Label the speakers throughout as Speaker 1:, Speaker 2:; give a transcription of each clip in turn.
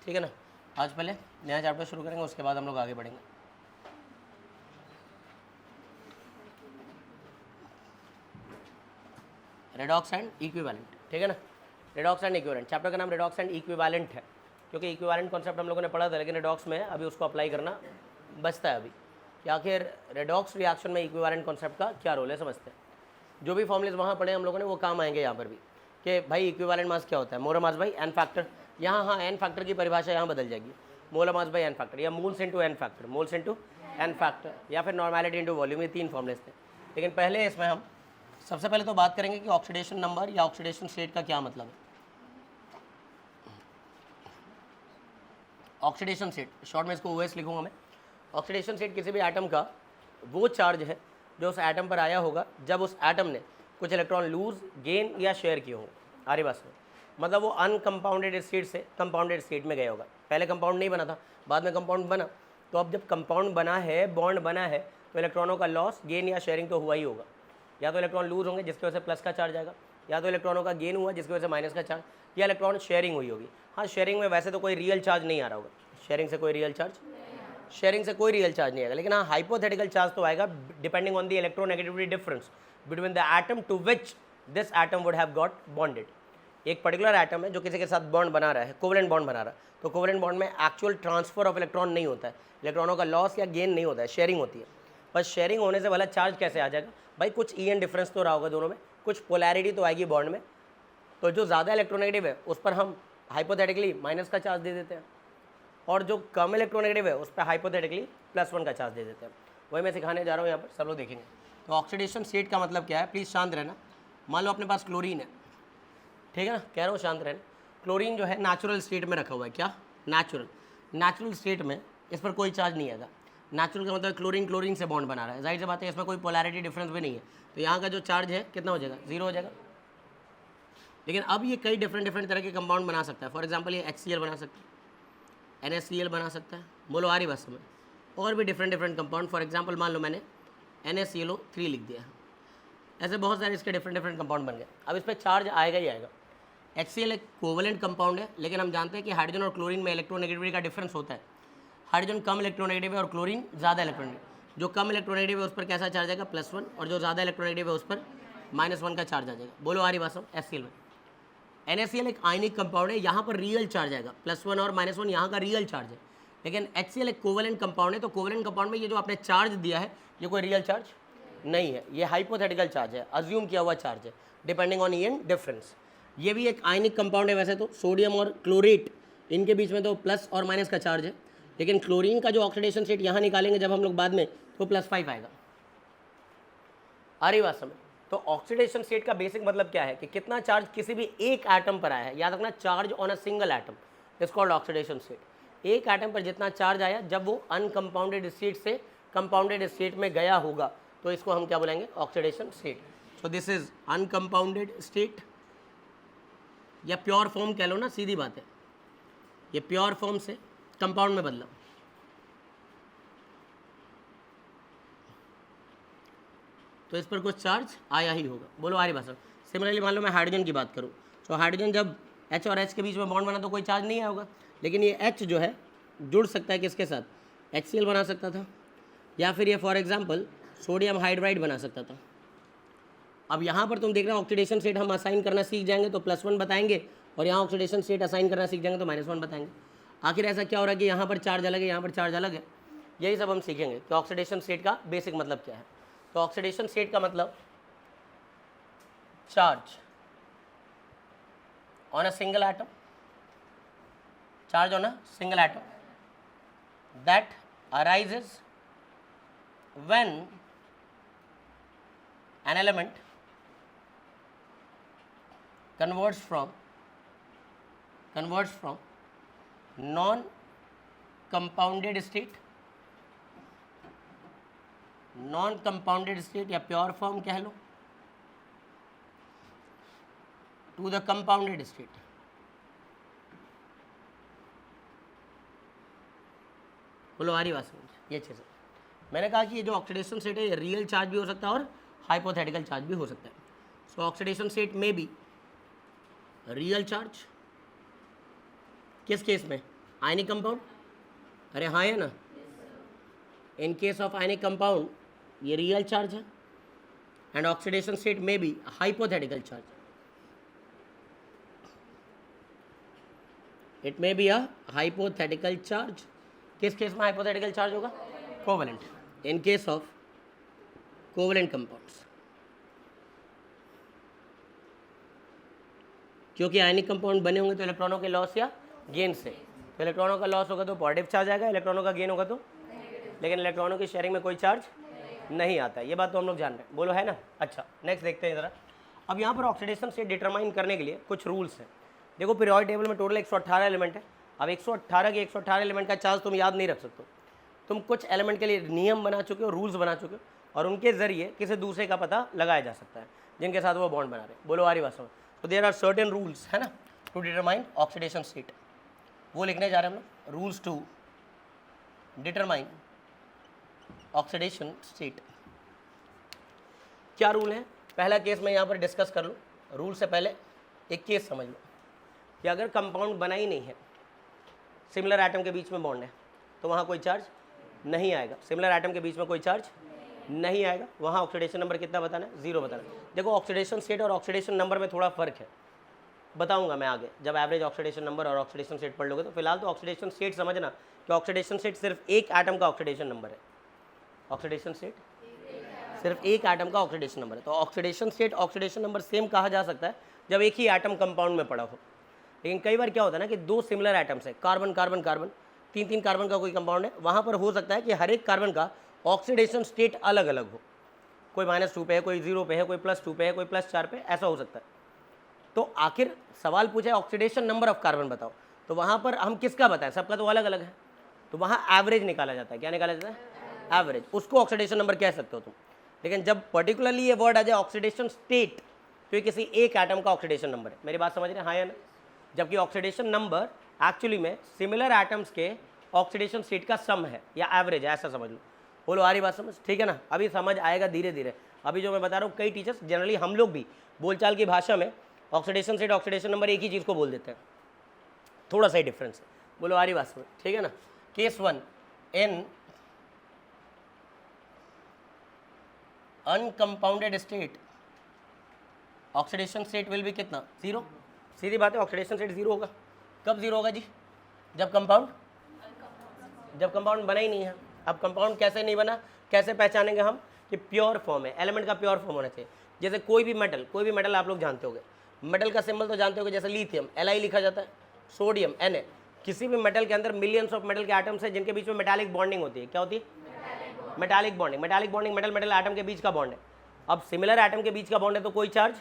Speaker 1: ठीक है ना। आज पहले नया चैप्टर शुरू करेंगे, उसके बाद हम लोग आगे बढ़ेंगे। रेडॉक्स एंड इक्विवेलेंट, ठीक है ना। रेडॉक्स एंड इक्विवेलेंट, चैप्टर का नाम रेडॉक्स एंड इक्विवेलेंट है, क्योंकि इक्विवेलेंट कॉन्सेप्ट हम लोगों ने पढ़ा था, लेकिन रेडॉक्स में अभी उसको अप्लाई करना बचता है अभी कि आखिर रेडॉक्स रिएक्शन में इक्विवेलेंट कॉन्सेप्ट का क्या रोल है, समझते हैं। जो भी फॉर्मूलेज वहाँ पढ़े हम लोगों ने वो काम आएंगे यहाँ पर भी, कि भाई इक्विवेलेंट मास क्या होता है, molar mass by n factor. यहाँ हाँ एन फैक्टर की परिभाषा यहाँ बदल जाएगी, molar mass by n factor या moles into n factor, moles into n factor, या फिर नॉर्मेलिटी इनटू वॉल्यूम, ये 3 फॉर्मूलेज थे। लेकिन पहले इसमें हम सबसे पहले तो बात करेंगे कि ऑक्सीडेशन नंबर या ऑक्सीडेशन स्टेट का क्या मतलब है। ऑक्सीडेशन स्टेट, शॉर्ट में इसको ओएस लिखूंगा मैं। ऑक्सीडेशन स्टेट किसी भी एटम का वो चार्ज है जो उस एटम पर आया होगा जब उस एटम ने कुछ इलेक्ट्रॉन लूज, गेन या शेयर किए हों। आरी बात में मतलब वो अनकंपाउंडेड स्टेट से कंपाउंडेड स्टेट में गया होगा। पहले कंपाउंड नहीं बना था, बाद में कंपाउंड बना, तो अब जब कंपाउंड बना है, बॉन्ड बना है, तो इलेक्ट्रॉनों का लॉस, गेन या शेयरिंग तो हुआ ही होगा। या तो इलेक्ट्रॉन लूज होंगे जिसकी वजह से प्लस का चार्ज आएगा, या तो इलेक्ट्रॉनों का गेन हुआ जिसकी वजह से माइनस का चार्ज, या इलेक्ट्रॉन शेयरिंग हुई होगी। हाँ, शेयरिंग में वैसे तो कोई रियल चार्ज नहीं आ रहा होगा, शेयरिंग से कोई रियल चार्ज नहीं आएगा, लेकिन हाँ हाइपोथेटिकल चार्ज तो आएगा depending on the electronegativity difference between the atom to which this atom would have got bonded. एक पर्टिकुलर एटम है जो किसी के साथ बॉन्ड बना रहा है, कोवेलेंट बॉन्ड बना रहा है, तो कोवेलेंट बॉन्ड में एक्चुअल ट्रांसफर ऑफ इलेक्ट्रॉन नहीं होता है, इलेक्ट्रॉनों का लॉस या गेन नहीं होता है, शेयरिंग होती है। बस शेयरिंग होने से वाला चार्ज कैसे आ जाएगा भाई, कुछ ई एन डिफरेंस तो रहा होगा दोनों में, कुछ पोलैरिटी तो आएगी बॉन्ड में, तो जो ज़्यादा इलेक्ट्रोनेगेटिव है उस पर हम हाइपोथेटिकली माइनस का चार्ज दे देते हैं, और जो कम इलेक्ट्रोनेगेटिव है उस पर हाइपोथेटिकली +1 का चार्ज दे देते हैं। वही मैं सिखाने जा रहा हूँ यहाँ पर, सब लोग देखेंगे। तो ऑक्सीडेशन स्टेट का मतलब क्या है, प्लीज़ शांत रहना। मान लो अपने पास क्लोरीन है, ठीक है ना, कह रहा हूँ शांत रहना। क्लोरीन जो है नेचुरल स्टेट में रखा हुआ है, क्या नेचुरल स्टेट में इस पर कोई चार्ज नहीं आएगा। नेचुरल का मतलब क्लोरीन से बॉन्ड बना रहा है, जाहिर सी बात है इसमें कोई पोलैरिटी डिफरेंस भी नहीं है, तो यहाँ का जो चार्ज है कितना हो जाएगा, 0 हो जाएगा। लेकिन अब ये कई डिफरेंट तरह के कंपाउंड बना सकता है। फॉर एग्जाम्पल ये HCl बना सकता है, NaCl बना सकता है, बोलो आ रही बात समझ, और भी डिफरेंट कंपाउंड। फॉर एग्जांपल मान लो मैंने NaClO3 लिख दिया, ऐसे बहुत सारे इसके डिफरेंट कंपाउंड बन गए। अब इस पर चार्ज आएगा ही आएगा। HCl एक कोवेलेंट कंपाउंड है, लेकिन हम जानते हैं कि हाइड्रोजन और क्लोरीन में इलेक्ट्रोनेगेटिविटी का डिफरेंस होता है। हाइड्रोजन कम इलेक्ट्रोनेगेटिव है और क्लोरीन ज़्यादा इलेक्ट्रोनेगेटिव। जो कम इलेक्ट्रोनेगेटिव है उस पर कैसा चार्ज आएगा, +1, और जो ज़्यादा इलेक्ट्रोनेगेटिव है उस पर -1 का चार्ज आ जाएगा। बोलो आ रही बात समझ। HCl में NaCl एक आयनिक कंपाउंड है, यहाँ पर रियल चार्ज आएगा, +1 और -1 यहाँ का रियल चार्ज है। लेकिन HCl एक कोवेलेंट कंपाउंड है, तो कोवेलेंट कंपाउंड में ये जो आपने चार्ज दिया है ये कोई रियल चार्ज नहीं है, ये हाइपोथेटिकल चार्ज है, अज्यूम किया हुआ चार्ज है, depending on E N difference. ये भी एक आयनिक कंपाउंड है वैसे तो, सोडियम और क्लोरेट इनके बीच में तो प्लस और माइनस का चार्ज है, लेकिन क्लोरीन का जो ऑक्सीडेशन स्टेट यहाँ निकालेंगे जब हम लोग बाद में, तो +5 आएगा। आ रही बात समझ। तो ऑक्सीडेशन स्टेट का बेसिक मतलब क्या है कि कितना चार्ज किसी भी एक एटम पर आया है। याद रखना, charge on a single atom is called oxidation state. एक एटम पर जितना चार्ज आया जब वो अनकंपाउंडेड स्टेट से कंपाउंडेड स्टेट में गया होगा, तो इसको हम क्या बोलेंगे, oxidation state. So this is uncompounded state, या प्योर फॉर्म कह लो ना, सीधी बात है, ये प्योर फॉर्म से कंपाउंड में बदला, तो इस पर कुछ चार्ज आया ही होगा। बोलो आ रही बात। सिमिलरली मान लो मैं हाइड्रोजन की बात करूँ, तो हाइड्रोजन जब H और H के बीच में बॉन्ड बना तो कोई चार्ज नहीं आया होगा, लेकिन ये H जो है जुड़ सकता है किसके साथ, HCl बना सकता था, या फिर ये फॉर एग्जांपल सोडियम हाइड्राइड बना सकता था। अब यहाँ पर तुम देख रहे हो ऑक्सीडेशन स्टेट हम असाइन करना सीख जाएंगे तो +1 बताएंगे, और यहाँ ऑक्सीडेशन स्टेट असाइन करना सीख जाएंगे तो -1 बताएंगे। आखिर ऐसा क्या हो रहा है कि यहाँ पर चार्ज अलग है, यहाँ पर चार्ज अलग है, यही सब हम सीखेंगे कि ऑक्सीडेशन स्टेट का बेसिक मतलब क्या है। तो ऑक्सीडेशन स्टेट का मतलब charge on a single atom, charge on a single atom that arises when an element converts from non compounded state या प्योर फॉर्म कह लो टू द कंपाउंडेड स्टेट। बोलो आ रही बात समझ। ये अच्छे से मैंने कहा कि ये जो ऑक्सीडेशन स्टेट है ये रियल चार्ज भी हो सकता है और हाइपोथेटिकल चार्ज भी हो सकता है। सो ऑक्सीडेशन स्टेट में भी रियल चार्ज किस केस में, आयनिक कंपाउंड, अरे हाँ है ना, in case of ionic compound ये रियल चार्ज है एंड ऑक्सीडेशन स्टेट में बी hypothetical charge, it may be a hypothetical charge. किस केस में हाइपोथेटिकल चार्ज होगा? Covalent, in case of covalent compounds, क्योंकि आयनिक कंपाउंड बने होंगे तो इलेक्ट्रॉनों के लॉस या गेन से, तो इलेक्ट्रॉनों का लॉस होगा तो पॉजिटिव चार्ज आएगा, इलेक्ट्रॉनों का गेन होगा तो, लेकिन इलेक्ट्रॉनों की शेयरिंग में कोई चार्ज नहीं आता है, ये बात तो हम लोग जान रहे हैं, बोलो है ना। अच्छा नेक्स्ट देखते हैं ज़रा। अब यहाँ पर ऑक्सीडेशन स्टेट डिटरमाइन करने के लिए कुछ रूल्स हैं। देखो पीरियोडिक टेबल में टोटल 118 एलिमेंट है। अब 118 के 118 एलिमेंट का चार्ज तुम याद नहीं रख सकते, तुम कुछ एलिमेंट के लिए नियम बना चुके हो, रूल्स बना चुके हो, और उनके जरिए किसी दूसरे का पता लगाया जा सकता है जिनके साथ वो बॉन्ड बना रहे हैं। बोलो आ रही बात समझ? तो देयर आर सर्टेन रूल्स है ना टू डिटरमाइन ऑक्सीडेशन स्टेट, वो लिखने जा रहे हैं हम लोग, rules to determine oxidation state. क्या रूल है? पहला केस मैं यहाँ पर डिस्कस कर लूँ, रूल से पहले एक केस समझ लो कि अगर कंपाउंड बना ही नहीं है, सिमिलर एटम के बीच में बॉन्ड है, तो वहाँ कोई चार्ज नहीं आएगा। सिमिलर एटम के बीच में कोई चार्ज नहीं आएगा, वहाँ ऑक्सीडेशन नंबर कितना बताना है? 0 बताना है। देखो ऑक्सीडेशन स्टेट और ऑक्सीडेशन नंबर में थोड़ा फर्क है, बताऊंगा मैं आगे जब एवरेज ऑक्सीडेशन नंबर और ऑक्सीडेशन स्टेट पढ़ लोगे। तो फिलहाल तो ऑक्सीडेशन स्टेट समझना कि ऑक्सीडेशन स्टेट सिर्फ एक एटम का ऑक्सीडेशन नंबर है, ऑक्सीडेशन स्टेट सिर्फ एक एटम का ऑक्सीडेशन नंबर है। तो oxidation state oxidation number same कहा जा सकता है जब एक ही एटम कंपाउंड में पड़ा हो, लेकिन कई बार क्या होता है ना कि दो सिमिलर एटम्स है, कार्बन कार्बन कार्बन, 3 कार्बन का कोई कंपाउंड है, वहाँ पर हो सकता है कि हर एक कार्बन का ऑक्सीडेशन स्टेट अलग अलग हो, कोई -2 पे है, कोई 0 पे है, कोई +2 पे है, कोई +4 पे, ऐसा हो सकता है। तो आखिर सवाल पूछा है ऑक्सीडेशन नंबर ऑफ कार्बन बताओ, तो वहाँ पर हम किसका बताएं? सबका तो अलग अलग है, तो वहाँ एवरेज निकाला जाता है। क्या निकाला जाता है? एवरेज। उसको ऑक्सीडेशन नंबर कह सकते हो तुम, लेकिन जब पर्टिकुलरली ये वर्ड आ जाए ऑक्सीडेशन स्टेट, तो ये किसी एक एटम का ऑक्सीडेशन नंबर है। मेरी बात समझ रहे हैं हाँ या ना? जबकि ऑक्सीडेशन नंबर एक्चुअली में सिमिलर एटम्स के ऑक्सीडेशन स्टेट का सम है या एवरेज है, ऐसा समझ लो। बोलो आ रही बात समझ? ठीक है ना, अभी समझ आएगा धीरे धीरे। अभी जो मैं बता रहा हूँ, कई टीचर्स जनरली हम लोग भी बोलचाल की भाषा में ऑक्सीडेशन स्टेट ऑक्सीडेशन नंबर एक ही चीज़ को बोल देते हैं, थोड़ा सा ही डिफरेंस है। बोलो आ रही बात समझ? ठीक है ना। Case 1, in uncompounded state oxidation state will be कितना? 0। सीधी बात है, ऑक्सीडेशन स्टेट 0 होगा। कब 0 होगा जी? जब कंपाउंड बना ही नहीं है। अब कंपाउंड कैसे नहीं बना, कैसे पहचानेंगे हम कि प्योर फॉर्म है? एलिमेंट का प्योर फॉर्म होना चाहिए। जैसे कोई भी मेटल आप लोग जानते होंगे, मेटल का सिंबल तो जानते होंगे, जैसे लिथियम Li लिखा जाता है, सोडियम Na। किसी भी मेटल के अंदर मिलियंस ऑफ मेटल के एटम्स है जिनके बीच में मेटालिक बॉन्डिंग होती है। क्या होती है? Metallic bonding. Metallic bonding metal atom के बीच का बॉन्ड है। अब सिमिलर एटम के बीच का बॉन्ड है तो कोई चार्ज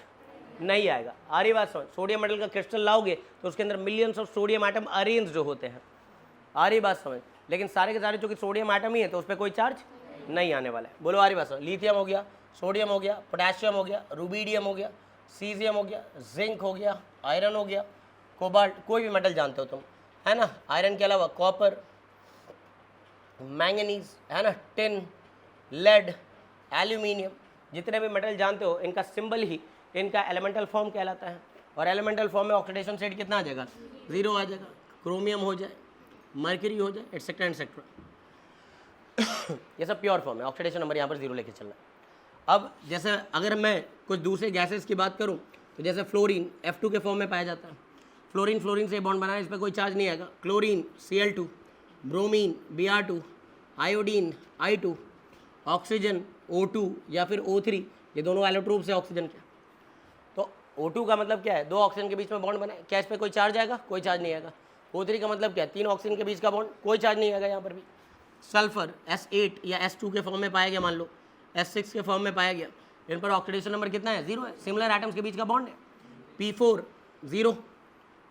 Speaker 1: नहीं आएगा। आ रही बात समझ? सोडियम मेटल का क्रिस्टल लाओगे तो उसके अंदर millions of sodium atom arrange जो होते हैं। आ रही बात समझ? लेकिन सारे के सारे चूंकि सोडियम एटम ही है तो उस पर कोई चार्ज नहीं आने वाला है। बोलो आ रही बात समझ? लिथियम हो गया, सोडियम हो गया, पोटेशियम हो गया, रुबीडियम हो गया, सीजियम हो गया, जिंक हो गया, आयरन हो गया, कोबाल्ट, कोई भी मेटल जानते हो तुम, है ना। आयरन के अलावा कॉपर, मैंगनीज, है ना, टिन, लेड, एल्यूमिनियम, जितने भी मेटल जानते हो इनका सिंबल ही इनका एलिमेंटल फॉर्म कहलाता है। और एलिमेंटल फॉर्म में ऑक्सीडेशन स्टेट कितना आ जाएगा? 0 आ जाएगा। क्रोमियम हो जाए, मर्क्यूरी हो जाए, एटसेट्रा एटसेट्रा। ये सब प्योर फॉर्म है, ऑक्सीडेशन नंबर यहाँ पर 0 लेके चलना है। अब जैसे अगर मैं कुछ दूसरे गैसेस की बात करूँ तो जैसे फ्लोरीन F2 के फॉर्म में पाया जाता है। फ्लोरीन से बॉन्ड बना है, इस पर कोई चार्ज नहीं आएगा। Chlorine Cl2, bromine Br2, iodine I2, oxygen O2 या फिर O3, ये दोनों एलोट्रोप्स है ऑक्सीजन के। तो O2 का मतलब क्या है? 2 ऑक्सीजन के बीच में बॉन्ड बना है, क्या इस पर कोई चार्ज आएगा? कोई चार्ज नहीं आएगा। O3 का मतलब क्या है? 3 ऑक्सीजन के बीच का बॉन्ड, कोई चार्ज नहीं आएगा यहाँ पर भी। सल्फर S8 या S2 के फॉर्म में पाया गया, मान लो S6 के फॉर्म में पाया गया, इन पर ऑक्सीडेशन नंबर कितना है? 0 है। सिमिलर एटम्स के बीच का बॉन्ड है, P4 0।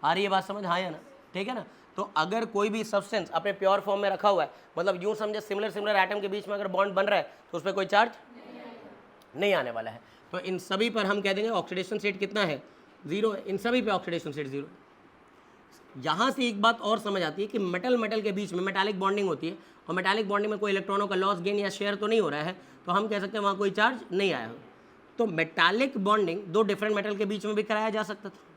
Speaker 1: आ रही है बात समझ? हाँ या ना? ठीक है ना। तो अगर कोई भी सब्सटेंस अपने प्योर फॉर्म में रखा हुआ है, मतलब यूँ समझे सिमिलर एटम के बीच में अगर बॉन्ड बन रहा है तो उस पर कोई चार्ज नहीं आने वाला है। तो इन सभी पर हम कह देंगे ऑक्सीडेशन स्टेट कितना है? 0 है। इन सभी पे ऑक्सीडेशन स्टेट 0 है। यहाँ से एक बात और समझ आती है कि मेटल के बीच में मेटालिक बॉन्डिंग होती है, और मेटालिक बॉन्डिंग में कोई इलेक्ट्रॉनों का लॉस गेन या शेयर तो नहीं हो रहा है, तो हम कह सकते हैं वहाँ कोई चार्ज नहीं आया। तो मेटालिक बॉन्डिंग 2 डिफरेंट मेटल के बीच में भी कराया जा सकता था।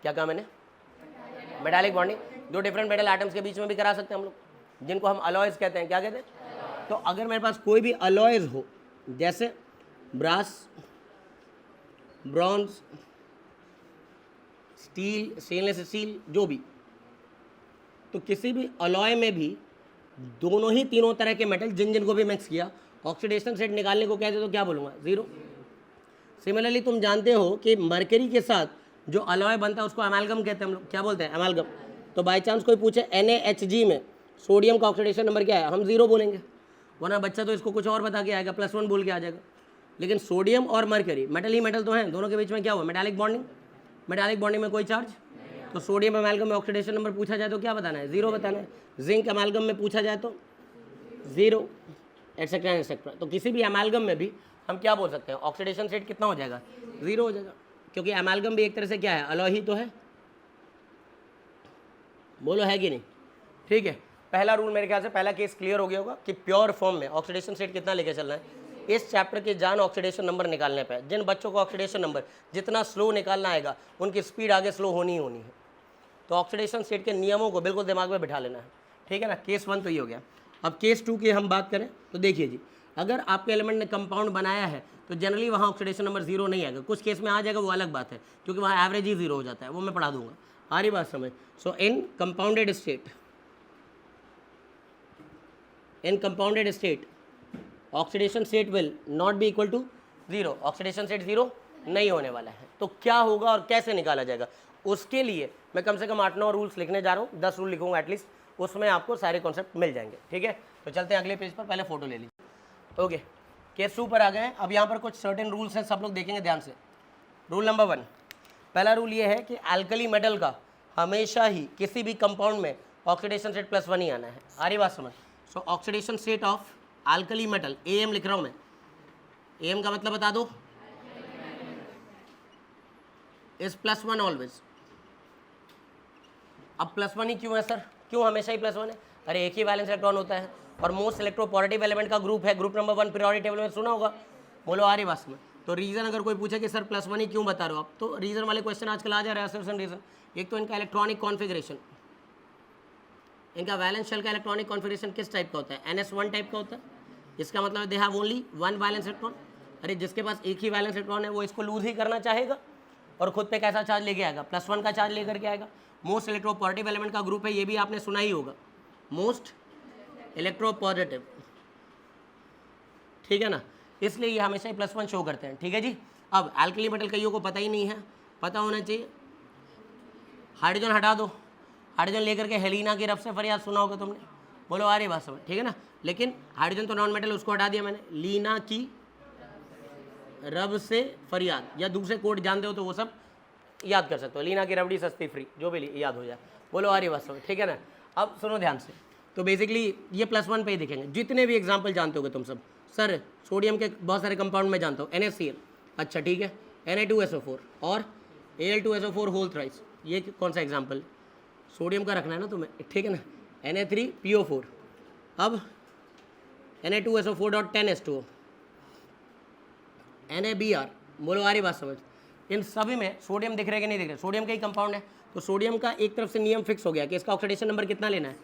Speaker 1: क्या कहा मैंने? मेटालिक बॉन्डिंग, दो डिफरेंट मेटल एटम्स के बीच में भी करा सकते हैं हम लोग, जिनको हम अलॉयज कहते हैं। क्या कहते हैं? तो अगर मेरे पास कोई भी अलॉयज हो, जैसे brass, bronze, steel, stainless steel, जो भी, तो किसी भी अलॉय में भी दोनों ही तीनों तरह के मेटल जिन जिनको भी मिक्स किया, ऑक्सीडेशन स्टेट निकालने को कहते तो क्या बोलूँगा? 0। सिमिलरली तुम जानते हो कि मरकरी के साथ जो अलॉय बनता है उसको अमेलगम कहते हैं हम लोग। क्या बोलते हैं? अमेलगम। तो बाई चांस कोई पूछे NaHg में सोडियम का ऑक्सीडेशन नंबर क्या है, हम 0 बोलेंगे, वरना बच्चा तो इसको कुछ और बता के आएगा, +1 बोल के आ जाएगा। लेकिन सोडियम और मरकरी मेटल ही मेटल तो हैं, दोनों के बीच में क्या हुआ? Metallic bonding. मेटालिक बॉन्डिंग में कोई चार्ज, तो सोडियम अमेलगम में ऑक्सीडेशन नंबर पूछा जाए तो क्या बताना है? 0 बताना है। जिंक अमेलगम में पूछा जाए तो 0, एटसेट्रा एटसेट्रा। तो किसी भी अमेलगम में भी हम क्या बोल सकते हैं? ऑक्सीडेशन स्टेट कितना हो जाएगा? 0 हो जाएगा, क्योंकि अमेलगम भी एक तरह से क्या है? अलॉय ही तो है। बोलो है कि नहीं? ठीक है, पहला रूल मेरे ख्याल से, पहला केस क्लियर हो गया होगा कि प्योर फॉर्म में ऑक्सीडेशन स्टेट कितना लेके चलना है। इस चैप्टर के जान ऑक्सीडेशन नंबर निकालने पे, जिन बच्चों को ऑक्सीडेशन नंबर जितना स्लो निकालना आएगा उनकी स्पीड आगे स्लो होनी ही होनी है। तो ऑक्सीडेशन स्टेट के नियमों को बिल्कुल दिमाग में बिठा लेना है, ठीक है ना। केस 1 तो ये हो गया। अब केस 2 की हम बात करें तो देखिए जी, अगर आपके एलिमेंट ने कंपाउंड बनाया है तो जनरली वहाँ ऑक्सीडेशन नंबर 0 नहीं आएगा। कुछ केस में आ जाएगा, वो अलग बात है, क्योंकि वहाँ एवरेज ही 0 हो जाता है, वो मैं पढ़ा दूंगा। आ रही बात समझ? So in compounded state oxidation state will not be equal to 0। Oxidation state 0 नहीं होने वाला है। तो क्या होगा और कैसे निकाला जाएगा, उसके लिए मैं कम से कम 8-9 रूल्स लिखने जा रहा हूँ, 10 रूल लिखूंगा एटलीस्ट, उसमें आपको सारे कॉन्सेप्ट मिल जाएंगे, ठीक है। तो चलते हैं अगले पेज पर, पहले फोटो ले लीजिए। ओके, केस 2 पर आ गए हैं। अब यहाँ पर कुछ सर्टेन रूल्स हैं, सब लोग देखेंगे ध्यान से। रूल नंबर 1, पहला रूल ये है कि अल्कली मेटल का हमेशा ही किसी भी कंपाउंड में ऑक्सीडेशन स्टेट +1 ही आना है। आ रही बात समझ? सो oxidation state of alkali metal, AM लिख रहा हूँ मैं, AM का मतलब बता दो, इज +1 ऑलवेज। अब +1 ही क्यों है सर? क्यों हमेशा ही +1 है? अरे एक ही वैलेंस इलेक्ट्रॉन होता है और मोस्ट इलेक्ट्रोपॉजिटिव एलिमेंट का ग्रुप है, ग्रुप नंबर 1 पीरियोडिक टेबल में सुना होगा। बोलो आ रही बात समझ? तो रीज़न अगर कोई पूछे कि सर +1 ही क्यों बता रहे हो आप, तो रीज़न वाले क्वेश्चन आजकल आ जा रहे हैं। रीज़न एक तो इनका इलेक्ट्रॉनिक कॉन्फ़िगरेशन, इनका वैलेंस शेल का इलेक्ट्रॉनिक कॉन्फ़िगरेशन किस टाइप का होता है? NS1 टाइप का होता है। इसका मतलब they have only 1 valence electron. अरे जिसके पास एक ही वैलेंस इलेक्ट्रॉन है वो इसको लूज ही करना चाहेगा और खुद पे कैसा चार्ज लेके आएगा? +1 का चार्ज लेकर के आएगा। मोस्ट इलेक्ट्रोपॉजिटिव एलिमेंट का ग्रुप है, ये भी आपने सुना ही होगा, मोस्ट इलेक्ट्रोपॉजिटिव, ठीक है ना। इसलिए ये हमेशा ही +1 शो करते हैं, ठीक है जी। अब अल्कली मेटल कईयों को पता ही नहीं है, पता होना चाहिए। हाइड्रोजन हटा दो, हाइड्रोजन लेकर के हेलिना की रब से फरियाद सुना होगा तुमने। बोलो आ रही बात समझ? ठीक है ना। लेकिन हाइड्रोजन तो नॉन मेटल, उसको हटा दिया मैंने। लीना की रब से फरियाद, या दूसरे कोड जानते हो तो वो सब याद कर सकते हो। लीना की रबड़ी सस्ती फ्री, जो भी याद हो जाए। बोलो आ रही बात समझ? ठीक है ना। अब सुनो ध्यान से, तो बेसिकली ये +1 पे ही दिखेंगे। जितने भी एग्जाम्पल जानते होगे तुम सब, सर सोडियम के बहुत सारे कंपाउंड में जानता हूँ, NaCl, अच्छा ठीक है, Na2SO4 और Al2SO4 होल थ्राइस, ये कौन सा एग्जाम्पल? सोडियम का रखना है ना तुम्हें, ठीक है ना। Na3PO4, अब Na2SO4.10H2O, NaBr, बोलो आ रही बात समझ? इन सभी में सोडियम दिख रहे कि नहीं दिख रहे? सोडियम का ही कंपाउंड है, तो सोडियम का एक तरफ से नियम फिक्स हो गया कि इसका ऑक्सीडेशन नंबर कितना लेना है।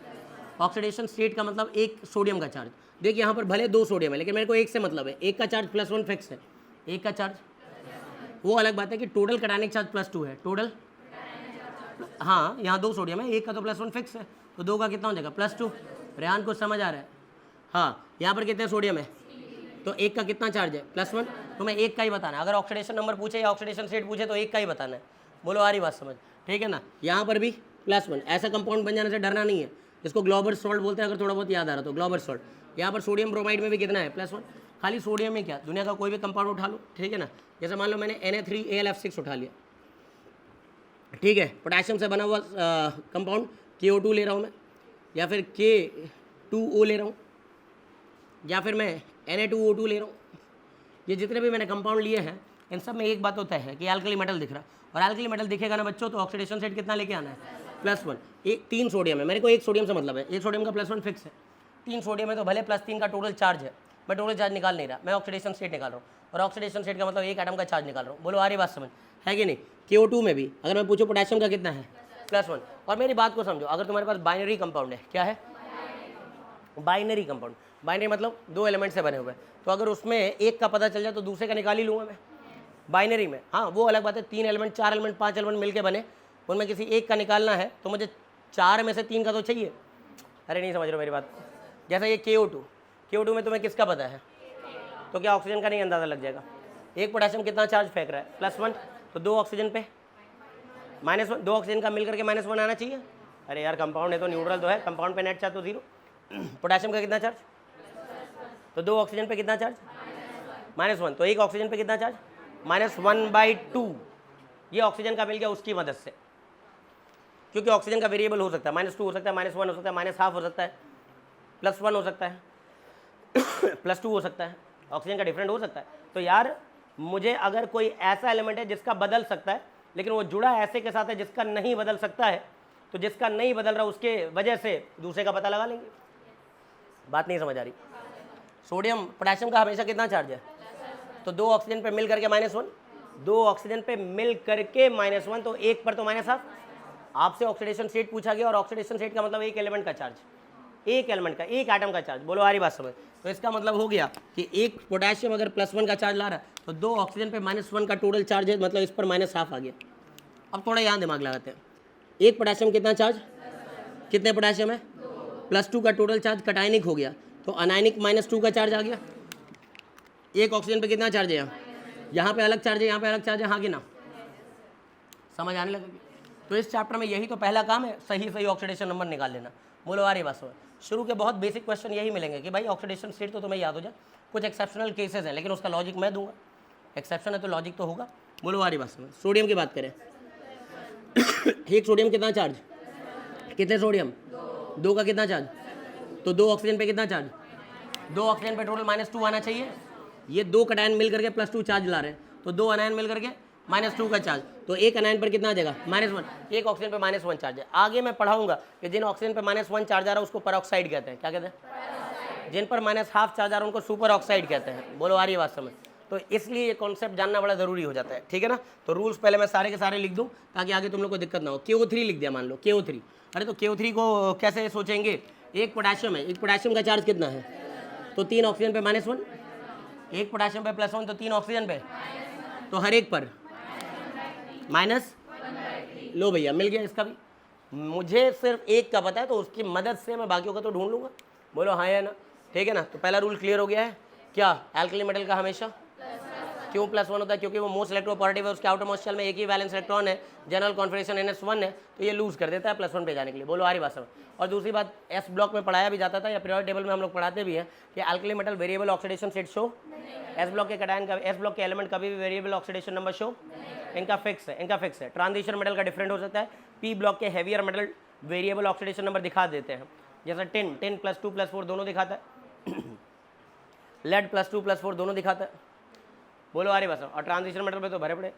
Speaker 1: ऑक्सीडेशन स्टेट का मतलब एक सोडियम का चार्ज। देखिए यहाँ पर भले 2 सोडियम है, लेकिन मेरे को एक से मतलब है, एक का चार्ज +1 फिक्स है, एक का चार्ज, वो अलग बात है कि टोटल कैटायनिक चार्ज +2 है। टोटल, हाँ यहाँ 2 सोडियम है, एक का तो +1 फिक्स है, तो 2 का कितना हो जाएगा? +2। रेहान को समझ आ रहा है? हाँ, यहाँ पर कितने सोडियम है, तो एक का कितना चार्ज है? +1। तो मैं एक का ही बताना है, अगर ऑक्सीडेशन नंबर पूछे या ऑक्सीडेशन स्टेट पूछे तो एक का ही बताना है। बोलो आ रही बात समझ? ठीक है ना। यहाँ पर भी +1, ऐसा कंपाउंड बन जाने से डरना नहीं है, इसको ग्लोबल सॉल्ट बोलते हैं, अगर थोड़ा बहुत याद आ रहा तो ग्लोबल सॉल्ट। यहाँ पर सोडियम ब्रोमाइड में भी कितना है? +1। खाली सोडियम में क्या, दुनिया का कोई भी कंपाउंड उठा लो, ठीक है ना। जैसे मान लो मैंने Na3AlF6 उठा लिया, ठीक है, पोटेशियम से बना हुआ कंपाउंड KO2 ले रहा हूँ मैं, या फिर K2O ले रहा हूँ, या फिर मैं Na2O2 ले रहा हूँ। ये जितने भी मैंने कंपाउंड लिए हैं, इन सब में एक बात होता है कि अल्कली मेटल दिख रहा है, और अल्कली मेटल दिखेगा ना बच्चों, तो ऑक्सीडेशन स्टेट कितना लेके आना है? +1। एक 3 सोडियम है, मेरे को एक सोडियम से मतलब है, एक सोडियम का +1 फिक्स है। 3 सोडियम है तो भले +3 का टोटल चार्ज है, मैं टोटल चार्ज निकाल नहीं रहा, मैं ऑक्सीडेशन स्टेट निकाल रहा हूँ, और ऑक्सीडेशन स्टेट का मतलब एक एटम का चार्ज निकाल रहा हूँ। बोलो आ रही बात समझ? है कि नहीं। KO2 में भी अगर मैं पूछूँ पोटेशियम का कितना है, +1। और मेरी बात को समझो, अगर तुम्हारे पास बाइनरी कंपाउंड है, क्या है बाइनरी कंपाउंड, बाइनरी मतलब 2 एलिमेंट से बने हुए, तो अगर उसमें एक का पता चल जाए तो दूसरे का निकाल ही लूँगा मैं बाइनरी में। हाँ वो अलग बात है 3 एलिमेंट 4 एलिमेंट 5 एलिमेंट मिलके बने, उनमें किसी एक का निकालना है तो मुझे 4 में से 3 का तो चाहिए। अरे नहीं समझ रहे हो मेरी बात। जैसा ये KO2 में तुम्हें किसका पता है, तो क्या ऑक्सीजन का नहीं अंदाज़ा लग जाएगा। एक पोटेशियम कितना चार्ज फेंक रहा है +1, तो 2 ऑक्सीजन पे -1, 2 ऑक्सीजन का मिल करके -1 आना चाहिए। अरे यार कंपाउंड है तो न्यूट्रल तो है, कंपाउंड पे नेट चार्ज तो 0। पोटेशियम का कितना चार्ज, तो 2 ऑक्सीजन पे कितना चार्ज -1, तो 1 ऑक्सीजन पे कितना चार्ज -1/2। ये ऑक्सीजन का मिल गया उसकी मदद से, क्योंकि ऑक्सीजन का वेरिएबल हो सकता है -2 हो सकता है, -1 हो सकता है, -1/2 हो सकता है, +1 हो सकता है, +2 हो सकता है, ऑक्सीजन का डिफरेंट हो सकता है। तो यार मुझे अगर कोई ऐसा एलिमेंट है जिसका बदल सकता है लेकिन वो जुड़ा ऐसे के साथ है जिसका नहीं बदल सकता है, तो जिसका नहीं बदल रहा उसके वजह से दूसरे का पता लगा लेंगे। बात नहीं समझ आ रही। सोडियम पोटेशियम का हमेशा कितना चार्ज है, तो 2 ऑक्सीजन पे मिल करके -1, 2 ऑक्सीजन पे मिल करके -1, तो 1 पर तो -1/2। आपसे ऑक्सीडेशन स्टेट पूछा गया और ऑक्सीडेशन स्टेट का मतलब एक एलिमेंट का चार्ज, एक एलिमेंट का, एक एटम का चार्ज। बोलो आ रही बात समझ। तो इसका मतलब हो गया कि एक पोटेशियम अगर +1 का चार्ज ला रहा है तो 2 ऑक्सीजन पे -1 का टोटल चार्ज है, मतलब इस पर -1/2 आ गया। अब थोड़ा यहाँ दिमाग लगाते हैं। एक पोटेशियम कितना चार्ज, कितने पोटेशियम है +2 का टोटल चार्ज कटायनिक हो गया, तो अनायनिक -2 का चार्ज आ गया। एक ऑक्सीजन पे कितना चार्ज है, यहाँ पे अलग चार्ज है, यहाँ पे अलग चार्ज है, हाँ कि ना, समझ आने लगेगी। तो इस चैप्टर में यही तो पहला काम है, सही ऑक्सीडेशन नंबर निकाल लेना। बोलो आ रही बात समझ। शुरू के बहुत बेसिक क्वेश्चन यही मिलेंगे कि भाई ऑक्सीडेशन स्टेट तो तुम्हें याद हो जाए, कुछ एक्सेप्शनल केसेस हैं लेकिन उसका लॉजिक मैं दूंगा, एक्सेप्शन है तो लॉजिक तो होगा। बोलो आ रही बात समझ। सोडियम की बात करें, एक सोडियम कितना चार्ज, कितने सोडियम, 2 का कितना चार्ज, तो 2 ऑक्सीजन पे कितना चार्ज, 2 ऑक्सीजन पे टोटल -2 आना चाहिए। ये 2 कटायन मिल करके +2 चार्ज ला रहे हैं, तो 2 अनायन मिल करके -2 का चार्ज, तो एक अनायन पर कितना आ जाएगा -1, एक ऑक्सीजन पे -1 चार्ज है। आगे मैं पढ़ाऊंगा कि जिन ऑक्सीजन पे -1 चार्ज आ रहा है उसको परऑक्साइड कहते हैं। क्या कहते हैं, जिन पर -1/2 चार्ज आ रहा है उनको सुपर ऑक्साइड कहते हैं। बोलो आ रही बात समझ। तो इसलिए ये कॉन्सेप्ट जानना बड़ा जरूरी हो जाता है, ठीक है ना। तो रूल्स पहले मैं सारे के सारे लिख दूं ताकि आगे तुम लोग को दिक्कत ना हो। KO3 लिख दिया, मान लो KO3। अरे तो KO3 को कैसे सोचेंगे, एक पोटेशियम है, एक पोटेशियम का चार्ज कितना है, तो 3 ऑक्सीजन पे -1, एक पोटेशियम पे +1 तो 3 ऑक्सीजन पे, तो हर एक पर -1/3। लो भैया मिल गया इसका भी। मुझे सिर्फ एक का पता है तो उसकी मदद से मैं बाकियों का तो ढूंढ लूँगा। बोलो हाँ या ना, ठीक है ना। तो पहला रूल क्लियर हो गया है। क्या एल्कली मेटल का हमेशा क्यों +1 होता है, क्योंकि वो मोस्ट इलेक्ट्रोपॉजिटिव है, उसके आउटर मोस्ट शेल में एक ही वैलेंस इलेक्ट्रॉन है, जनरल कॉन्फिगरेशन NS1 है, तो ये लूज कर देता है +1 पे जाने के लिए। बोलो आ रही बात समझ। और दूसरी बात S ब्लॉक में पढ़ाया भी जाता था या पीरियोडिक टेबल में हम लोग पढ़ाते भी हैं कि alkali metal variable oxidation state show, S block के कटायन का, S ब्लॉक के एलिमेंट कभी भी वेरिएबल ऑक्सीडेशन नंबर शो, इनका फिक्स है, इनका फिक्स है। ट्रांजिशन मेटल का डिफरेंट हो सकता है। P ब्लॉक के heavier metal variable oxidation number दिखा देते हैं, जैसा टिन +2 +4 दोनों दिखाता है, लेड +2 +4 दोनों दिखाता है। बोलो आ रही बात। और ट्रांजिशन मेटल पे तो भरे पड़े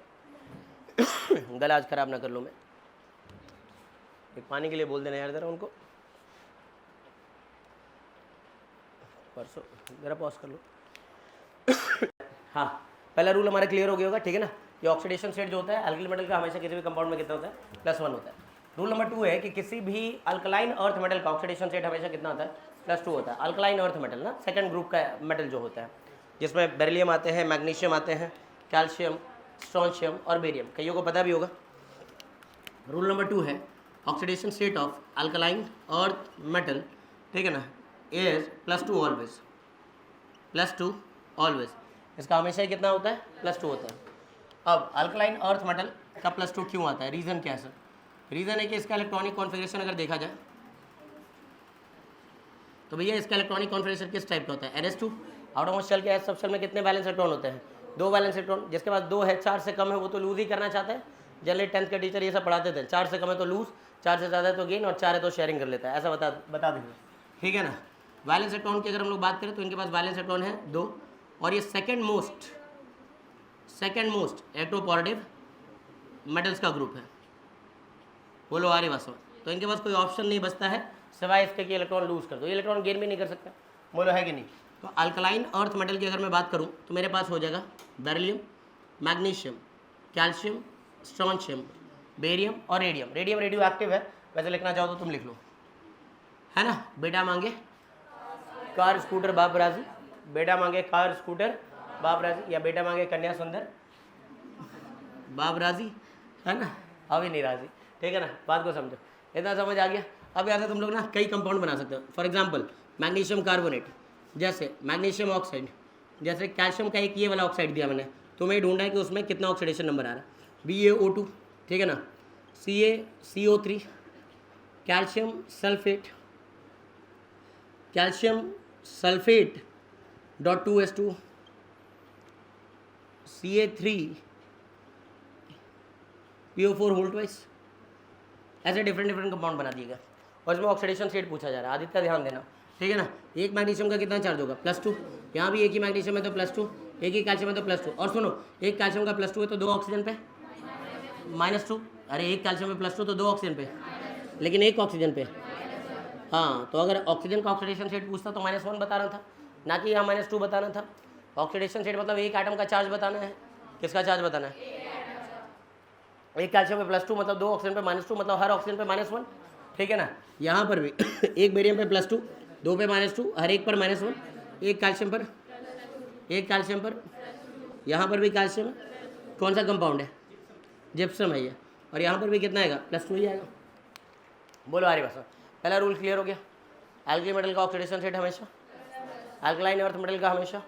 Speaker 1: गला आज खराब ना कर लो। मैं एक पानी के लिए बोल देना यार जरा उनको, परसों जरा पॉज कर लो। हाँ पहला रूल हमारा क्लियर हो गया होगा, ठीक है ना। ये ऑक्सीडेशन स्टेट जो होता है एल्कली मेटल का हमेशा किसी भी कंपाउंड में कितना होता है +1 होता है। रूल नंबर 2 है कि किसी भी अल्कलाइन अर्थ मेटल का ऑक्सीडेशन स्टेट हमेशा कितना होता है +2 होता है। अल्कलाइन अर्थ मेटल ना सेकंड ग्रुप का मेटल जो होता है, जिसमें बेरिलियम आते हैं, मैग्नीशियम आते हैं, कैल्शियम, स्ट्रोंशियम और बेरियम, कईयों को पता भी होगा। रूल नंबर 2 है oxidation state of alkaline earth metal, ठीक है ना, इज +2 ऑलवेज, +2 ऑलवेज। इसका हमेशा ही कितना होता है +2 होता है। अब अल्कलाइन अर्थ मेटल का +2 क्यों आता है, रीज़न क्या है सर। रीज़न है कि इसका इलेक्ट्रॉनिक कॉन्फ़िगरेशन अगर देखा जाए तो भैया इसका इलेक्ट्रॉनिक कॉन्फ़िगरेशन किस टाइप का होता है, NS2। आउटर मोस्ट शेल के एस सब शेल में कितने बैलेंस इलेक्ट्रॉन होते हैं, 2 बैलेंस इलेक्ट्रॉन। जिसके पास 2 है, 4 से कम है वो तो लूज ही करना चाहता है। जनरली 10th के टीचर ये सब पढ़ाते थे, 4 से कम है तो लूज, 4 से ज़्यादा है तो गेन और 4 है तो शेयरिंग कर लेता है, ऐसा बता देंगे, ठीक है ना। बैलेंस इलेक्ट्रॉन की अगर हम लोग बात करें तो इनके पास बैलेंस इलेक्ट्रॉन है 2, और ये सेकेंड मोस्ट इलेक्ट्रोपॉजिटिव मेटल्स का ग्रुप है। बोलो आ रही बात। तो इनके पास कोई ऑप्शन नहीं बचता है सिवाय इसके कि इलेक्ट्रॉन लूज कर दो, ये इलेक्ट्रॉन गेन भी नहीं कर सकता। बोलो है कि नहीं। तो अल्कलाइन अर्थ मेटल की अगर मैं बात करूं तो मेरे पास हो जाएगा beryllium, magnesium, calcium, strontium, barium और रेडियम। रेडियम रेडियो एक्टिव है, वैसे लिखना चाहो तो तुम लिख लो, है ना। बेटा मांगे कार स्कूटर बाप राजी, बेटा मांगे कार स्कूटर बाप राजी, या बेटा मांगे कन्या सुंदर बाप राजी, है ना। अभी नहीं राजी, ठीक है ना। बात को समझो, इतना समझ आ गया। अब यहाँ से तुम लोग ना कई कंपाउंड बना सकते हो। फॉर एग्जांपल मैग्नीशियम कार्बोनेट, जैसे मैग्नीशियम ऑक्साइड, जैसे कैल्शियम का एक ये वाला ऑक्साइड दिया मैंने, तुम्हें ढूंढना है कि उसमें कितना ऑक्सीडेशन नंबर आ रहा है। BaO2, ठीक है ना, CaCO3, calcium sulphate, calcium sulphate dot 2s2, Ca3PO4 whole twice. ऐसे डिफरेंट डिफरेंट कंपाउंड बना दिएगा और इसमें ऑक्सीडेशन स्टेट पूछा जा रहा है। आदित्य ध्यान देना, ठीक है ना। एक मैग्नीशियम का कितना चार्ज होगा, +2। यहाँ भी एक ही मैग्नीशियम है तो +2, एक ही कैल्शियम है तो +2। और सुनो, एक कैल्शियम का +2 है तो 2 ऑक्सीजन पे -2। अरे एक कैल्शियम पे +2 तो 2 ऑक्सीजन पे, लेकिन एक ऑक्सीजन पे। हाँ, तो अगर ऑक्सीजन का ऑक्सीडेशन स्टेट पूछता तो -1 बताना था, ना कि यहाँ -2 बताना था। ऑक्सीडेशन स्टेट मतलब एक एटम का चार्ज बताना है। किसका चार्ज बताना है? एक कैल्शियम पे +2 मतलब 2 ऑक्सीजन पे -2 मतलब हर ऑक्सीजन पे -1, ठीक है ना। यहाँ पर भी एक बेरियम पे +2, 2 पे -2, हर एक पर -1, एक कैल्शियम पर, एक कैल्शियम पर, यहाँ पर भी कैल्शियम है। कौन सा कंपाउंड है? जिप्सम है ये। और यहाँ पर भी कितना आएगा? +2 ही आएगा। बोलो आर्य भाषा, पहला रूल क्लियर हो गया। एल्कली मेटल का ऑक्सीडेशन स्टेट हमेशा, एल्कलाइन अर्थ मेटल का हमेशा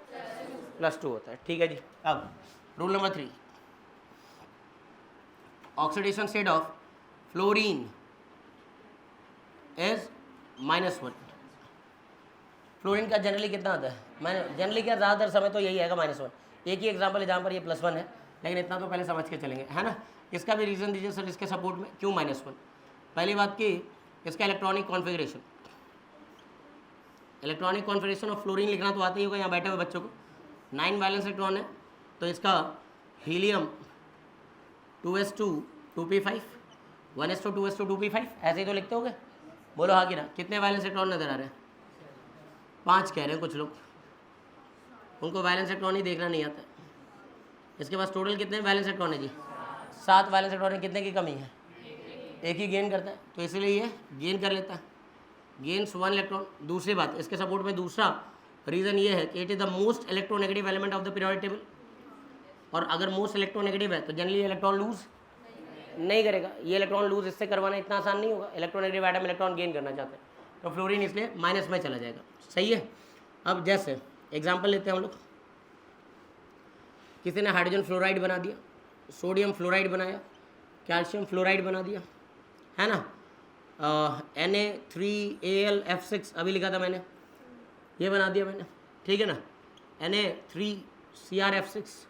Speaker 1: +2 होता है, ठीक है जी। अब rule number 3, oxidation state of fluorine is -1। Fluorine का जनरली कितना आता है? मैंने जनरली क्या, ज़्यादातर समय तो यही आएगा -1। एक ही एग्जांपल है जहाँ पर ये +1 है, लेकिन इतना तो पहले समझ के चलेंगे, है ना। इसका भी रीज़न दीजिए सर इसके सपोर्ट में, क्यों -1। पहली बात की, इसका electronic configuration, electronic configuration of fluorine लिखना तो आता ही होगा यहाँ बैठे हुए बच्चों को। 9 वैलेंस इलेक्ट्रॉन है, तो इसका helium 2s2 2p5, 1s2 2s2 2p5, ऐसे ही तो लिखते होगे। बोलो हाँ कि ना। कितने वैलेंस इलेक्ट्रॉन नजर आ रहे हैं? 5 कह रहे हैं कुछ लोग, उनको वैलेंस इलेक्ट्रॉन ही देखना नहीं आता। इसके पास टोटल कितने वैलेंस इलेक्ट्रॉन है जी? 7 वैलेंस इलेक्ट्रॉन है। कितने की कमी है? एक ही गेन करता है, तो इसीलिए ये गेन कर लेता है, गेन्स 1 इलेक्ट्रॉन। दूसरी बात, इसके सपोर्ट में दूसरा रीज़न ये है कि it is the most electronegative element of the periodic table. और अगर मोस्ट इलेक्ट्रोनेगेटिव है तो जनरली इलेक्ट्रॉन लूज नहीं करेगा। ये इलेक्ट्रॉन लूज इससे करवाना इतना आसान नहीं होगा। इलेक्ट्रोनेगेटिव एटम इलेक्ट्रॉन गेन करना चाहते हैं, तो फ्लोरीन इसलिए माइनस में चला जाएगा, सही है। अब जैसे एग्जाम्पल लेते हैं हम लोग, किसी ने हाइड्रोजन फ्लोराइड बना दिया, सोडियम फ्लोराइड बनाया, कैल्शियम फ्लोराइड बना दिया, है ना। Na3Al(F6) अभी लिखा था मैंने, ये बना दिया मैंने, ठीक है ना। Na3CrF6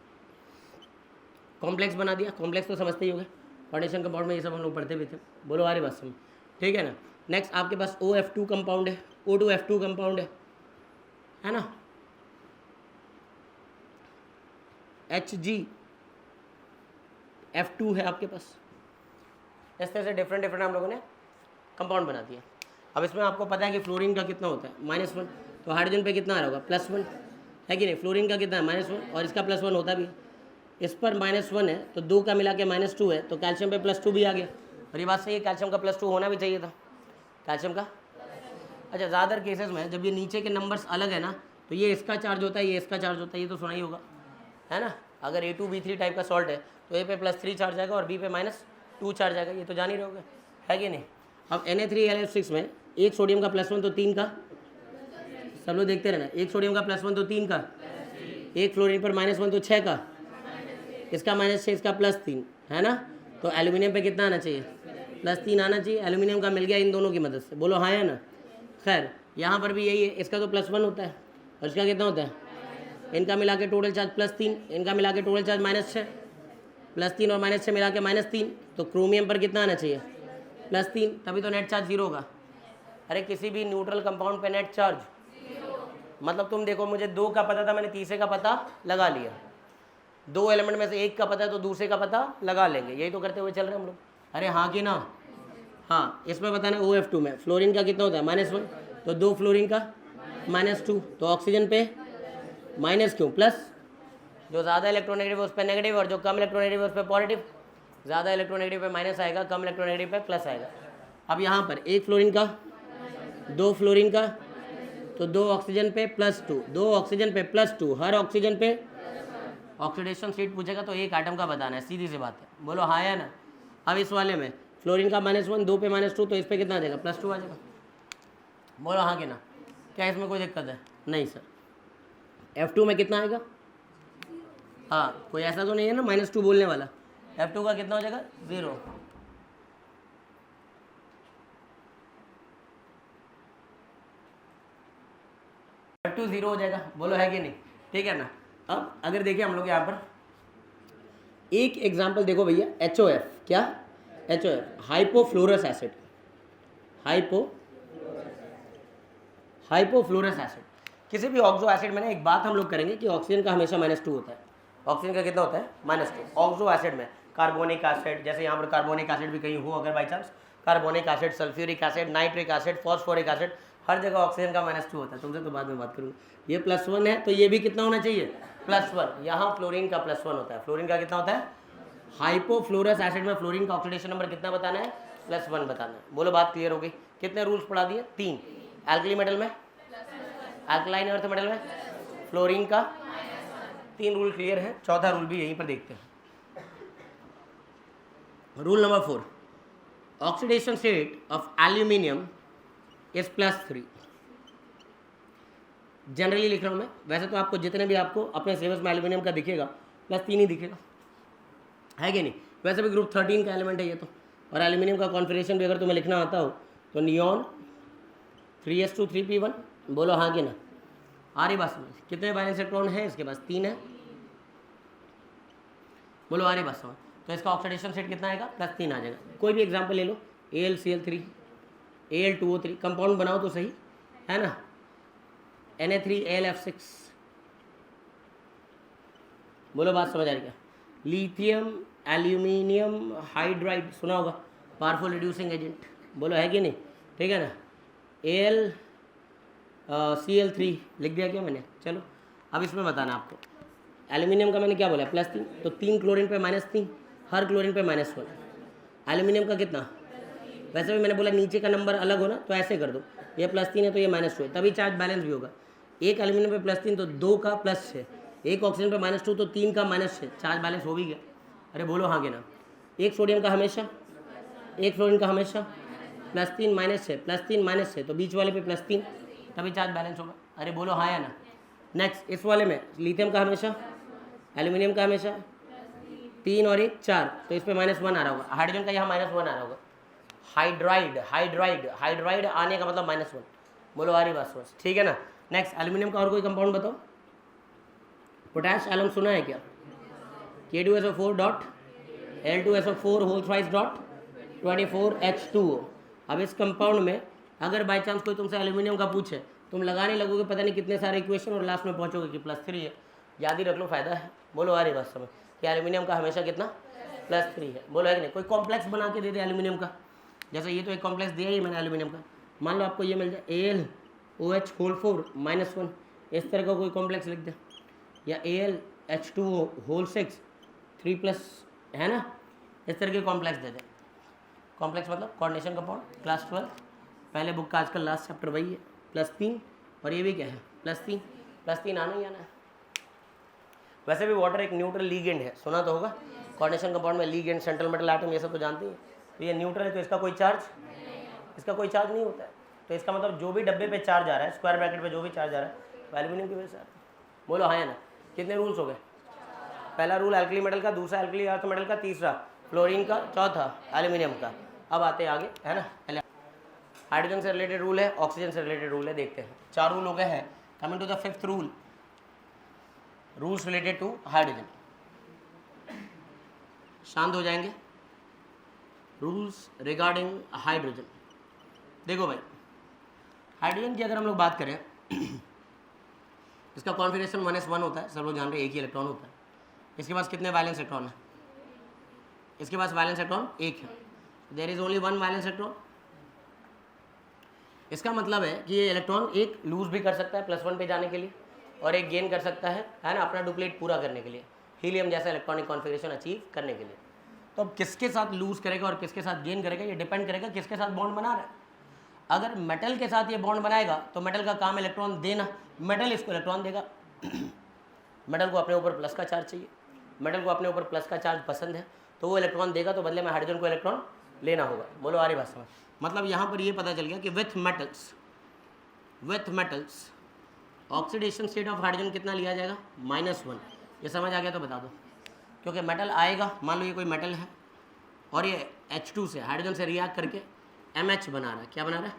Speaker 1: कॉम्प्लेक्स बना दिया। कॉम्प्लेक्स तो समझते ही होंगे, फाउंडेशन कंपाउंड में ये सब हम लोग पढ़ते भी थे। बोलो आ रही बात समझ, ठीक है ना। नेक्स्ट आपके पास OF2 कंपाउंड है, O2F2 कंपाउंड है ना, HgF2 है आपके पास। इस तरह से डिफरेंट डिफरेंट हम लोगों ने कंपाउंड बना दिया। अब इसमें आपको पता है कि फ्लोरीन का कितना होता है? -1। तो हाइड्रोजन पे कितना आ रहा होगा? +1, है कि नहीं। फ्लोरीन का कितना है? -1, और इसका +1 होता भी है। इस पर -1 है तो 2 का मिला के -2 है, तो कैल्शियम पे +2 भी आ गया। और ये बात सही है, कैल्शियम का +2 होना भी चाहिए था, कैल्शियम का। अच्छा, ज़्यादातर केसेस में जब ये नीचे के नंबर्स अलग है ना, तो ये इसका चार्ज होता है, ये इसका चार्ज होता है, ये तो सुना ही होगा, है ना। अगर A2B3 टाइप का सॉल्ट है तो A पे +3 चार्ज आएगा और B पे -2 चार्ज आएगा, ये तो जान ही रहोगे, है कि नहीं। अब Na3Al(F6) में एक सोडियम का +1 तो 3 का, सब लोग देखते रहना, एक सोडियम का +1 तो 3 का, एक फ्लोरीन पर -1 तो 6 का, इसका -6, इसका +3, है ना। तो एल्यूमिनियम पे कितना आना चाहिए? +3 आना चाहिए। एल्यूमिनियम का मिल गया इन दोनों की मदद से, बोलो हाँ है ना। खैर यहाँ पर भी यही है, इसका तो +1 होता है और इसका कितना होता है? इनका मिला के टोटल चार्ज +3, इनका मिला के टोटल चार्ज -6, +3 और -6 मिला के -3। तो क्रोमियम पर कितना आना चाहिए? +3, तभी तो नेट चार्ज 0 होगा। अरे किसी भी न्यूट्रल कंपाउंड पे नेट चार्ज मतलब तुम देखो, मुझे 2 का पता था, मैंने तीसरे का पता लगा लिया। 2 एलिमेंट में से एक का पता है तो दूसरे का पता लगा लेंगे, यही तो करते हुए चल रहे हैं हम लोग। अरे हाँ कि ना। हाँ, इसमें बताना OF2 में फ्लोरीन का कितना होता है? -1, तो 2 फ्लोरीन का -2, तो ऑक्सीजन पे माइनस क्यों? प्लस। जो ज़्यादा इलेक्ट्रोनेगेटिव है उस पर नेगेटिव और जो कम इलेक्ट्रोनेगेटिव है उस पर पॉजिटिव। ज़्यादा इलेक्ट्रोनेगेटिव पे माइनस आएगा, कम इलेक्ट्रोनेगेटिव पे प्लस आएगा। अब यहाँ पर एक फ्लोरीन का, दो फ्लोरीन का, तो दो ऑक्सीजन पे +2, दो ऑक्सीजन पे +2, हर ऑक्सीजन पे ऑक्सीडेशन स्टेट पूछेगा तो एक एटम का बताना है, सीधी सी बात है, बोलो हाँ या ना। अब इस वाले में फ्लोरीन का -1, दो पे -2, तो इस पे कितना आ जाएगा, +2 आ जाएगा, बोलो हाँ कि ना। क्या इसमें कोई दिक्कत है? नहीं सर। F2 में कितना आएगा? हाँ, कोई ऐसा तो नहीं है ना -2 बोलने वाला। F2 का कितना हो जाएगा? 0। F2 0 हो जाएगा, बोलो है कि नहीं, ठीक है ना। अब अगर देखिए हम लोग यहाँ पर एक एग्जाम्पल देखो भैया, HOF, क्या HOF, hypofluorous acid, hypofluorous acid. किसी भी ऑक्सो एसिड में ना एक बात हम लोग करेंगे कि ऑक्सीजन का हमेशा -2 होता है। ऑक्सीजन का कितना होता है? -2। ऑक्सो एसिड में कार्बोनिक एसिड, जैसे यहाँ पर कार्बोनिक एसिड भी कहीं हो अगर by chance, carbonic acid, sulphuric acid, nitric acid, phosphoric acid, हर जगह ऑक्सीजन का -2 होता है। तुमसे तो बाद में बात करूँगा। ये +1 है तो ये भी कितना होना चाहिए? +1। यहाँ फ्लोरीन का +1 होता है। फ्लोरीन का कितना होता है? हाइपोफ्लोरस एसिड में फ्लोरीन का ऑक्सीडेशन नंबर कितना बताना है? +1 बताना है। बोलो बात क्लियर हो गई। कितने रूल्स पढ़ा दिए? 3। एल्कली मेटल में, अल्कलाइन अर्थ मेटल में फ्लोरीन का 3 रूल क्लियर है। चौथा रूल भी यहीं पर देखते हैं। Rule number 4, oxidation state of aluminium is +3। Generally लिख रहा हूँ मैं, वैसे तो आपको जितने भी आपको अपने सिलेबस में एल्यूमिनियम का दिखेगा +3 ही दिखेगा, है कि नहीं। वैसे भी ग्रुप 13 का एलिमेंट है ये तो। और एल्यूमिनियम का कॉन्फिगरेशन भी अगर तुम्हें लिखना आता हो तो नियॉन 3s2 3p1, बोलो हाँ कि ना। आ रही बात समझ? कितने वैलेंस इलेक्ट्रॉन है इसके पास? 3 है, बोलो आ रही बात समझ। तो इसका ऑक्सीडेशन स्टेट कितना आएगा? +3 आ जाएगा। कोई भी एग्जांपल ले लो, AlCl3, Al2O3, कंपाउंड बनाओ तो सही, है ना। Na3AlF6, बोलो बात समझ आ रही क्या। लिथियम एल्यूमिनियम हाइड्राइड सुना होगा, पावरफुल रिड्यूसिंग एजेंट, बोलो है कि नहीं, ठीक है ना। AlCl3 लिख दिया क्या मैंने? चलो अब इसमें बताना आपको। एल्यूमिनियम का मैंने क्या बोला? +3, तो 3 क्लोरीन पे -3, हर क्लोरीन पे -1। एल्यूमिनियम का कितना? वैसे भी मैंने बोला नीचे का नंबर अलग हो ना, तो ऐसे कर दो, ये +3 है तो ये -2 है, तभी चार्ज बैलेंस भी होगा। एक एल्यूमिनियम पे +3 तो 2 का +6, एक ऑक्सीजन पे -2 तो 3 का -6, चार्ज बैलेंस हो भी गया। अरे बोलो हाँ कि ना। एक सोडियम का हमेशा, एक फ्लोरीन का हमेशा +3 -6, +3 -6, तो बीच वाले पे +3, तभी चार्ज बैलेंस होगा। अरे बोलो हाँ या ना। नेक्स्ट इस वाले में लिथियम का हमेशा, एल्यूमिनियम का हमेशा 3 और 1 4, तो इस पर -1 आ रहा होगा। हाइड्रोजन का यहाँ -1 आ रहा होगा। हाइड्राइड हाइड्राइड हाइड्राइड आने का मतलब -1, बोलो आ रही बात समझ, ठीक है ना। नेक्स्ट एल्यूमिनियम का और कोई कंपाउंड बताओ। पोटैश एलम सुना है क्या? K2SO4 dot L2SO4 whole thrice dot 24H2O। अब इस कंपाउंड में अगर बाई चांस कोई तुमसे एल्यूमिनियम का पूछे, तुम लगाने लगोगे पता नहीं कितने सारे इक्वेशन और लास्ट में पहुंचोगे कि +3 है। याद ही रख लो, फायदा है। बोलो आ रही बात समझ कि एल्यूमिनियम का हमेशा कितना? +3 है, बोलो है कि नहीं। कोई कॉम्प्लेक्स बना के दे दे एल्यूमिनियम का, जैसे ये तो एक कॉम्प्लेक्स दिया ही मैंने एल्यूमिनियम का। मान लो आपको ये मिल जाए AlOH होल 4 -1, इस तरह का कोई कॉम्प्लेक्स लिख दे, या AlH2O होल 6 3+, है ना, इस तरह के कॉम्प्लेक्स दे दे। कॉम्प्लेक्स मतलब कोऑर्डिनेशन कंपाउंड, क्लास 12 पहले बुक का आजकल लास्ट चैप्टर वही है। +3 और ये भी क्या है? +3 आना ही आना है। वैसे भी वाटर एक न्यूट्रल लीगेंड है, सुना तो होगा। कोऑर्डिनेशन कंपाउंड में लीगेंड, सेंट्रल मेटल एटम, ये सब तो जानते हैं। तो ये न्यूट्रल है तो इसका कोई चार्ज, इसका कोई चार्ज नहीं होता है। तो इसका मतलब जो भी डब्बे पे चार्ज आ रहा है, स्क्वायर ब्रैकेट पे जो भी चार्ज आ रहा है, वो एल्यूमिनियम की वजह से आता है। बोलो हाँ या ना। कितने रूल्स हो गए? पहला रूल एल्कली मेटल का, दूसरा एल्कली अर्थ मेटल का, तीसरा फ्लोरीन का, चौथा एल्यूमिनियम का। अब आते हैं आगे, है ना। पहले हाइड्रोजन से रिलेटेड रूल है, ऑक्सीजन से रिलेटेड रूल है, देखते हैं। 4 रूल हो गए हैं। Coming to the 5th rule, rules related to hydrogen. शांत हो जाएंगे। Rules regarding hydrogen. देखो भाई, हाइड्रोजन की अगर हम लोग बात करें, इसका कॉन्फिगरेशन 1s1 होता है, सब लोग जान रहे हैं, एक ही इलेक्ट्रॉन होता है। इसके पास कितने वैलेंस इलेक्ट्रॉन है? इसके पास वैलेंस इलेक्ट्रॉन 1 है। There is only 1 valence electron. इसका मतलब है कि ये इलेक्ट्रॉन एक लूज भी कर सकता है +1 पे जाने के लिए, और एक गेन कर सकता है ना, अपना डुप्लीट पूरा करने के लिए, हीलियम जैसा इलेक्ट्रॉनिक कॉन्फिगरेशन अचीव करने के लिए। तो अब किसके साथ लूज करेगा और किसके साथ गेन करेगा ये डिपेंड करेगा किसके साथ बॉन्ड बना रहा है। अगर मेटल के साथ ये बॉन्ड बनाएगा तो मेटल का काम इलेक्ट्रॉन देना, मेटल इसको इलेक्ट्रॉन देगा। मेटल को अपने ऊपर प्लस का चार्ज चाहिए, मेटल को अपने ऊपर प्लस का चार्ज पसंद है, तो वो इलेक्ट्रॉन देगा, तो बदले में हाइड्रोजन को इलेक्ट्रॉन लेना होगा। बोलो आ रही बात समझ? मतलब यहाँ पर ये पता चल गया कि with metals oxidation state of hydrogen कितना लिया जाएगा? -1। ये समझ आ गया तो बता दो। क्योंकि मेटल आएगा, मान लो ये कोई मेटल है और ये H2 से हाइड्रोजन से रिएक्ट करके MH बना रहा है। क्या बना रहा है?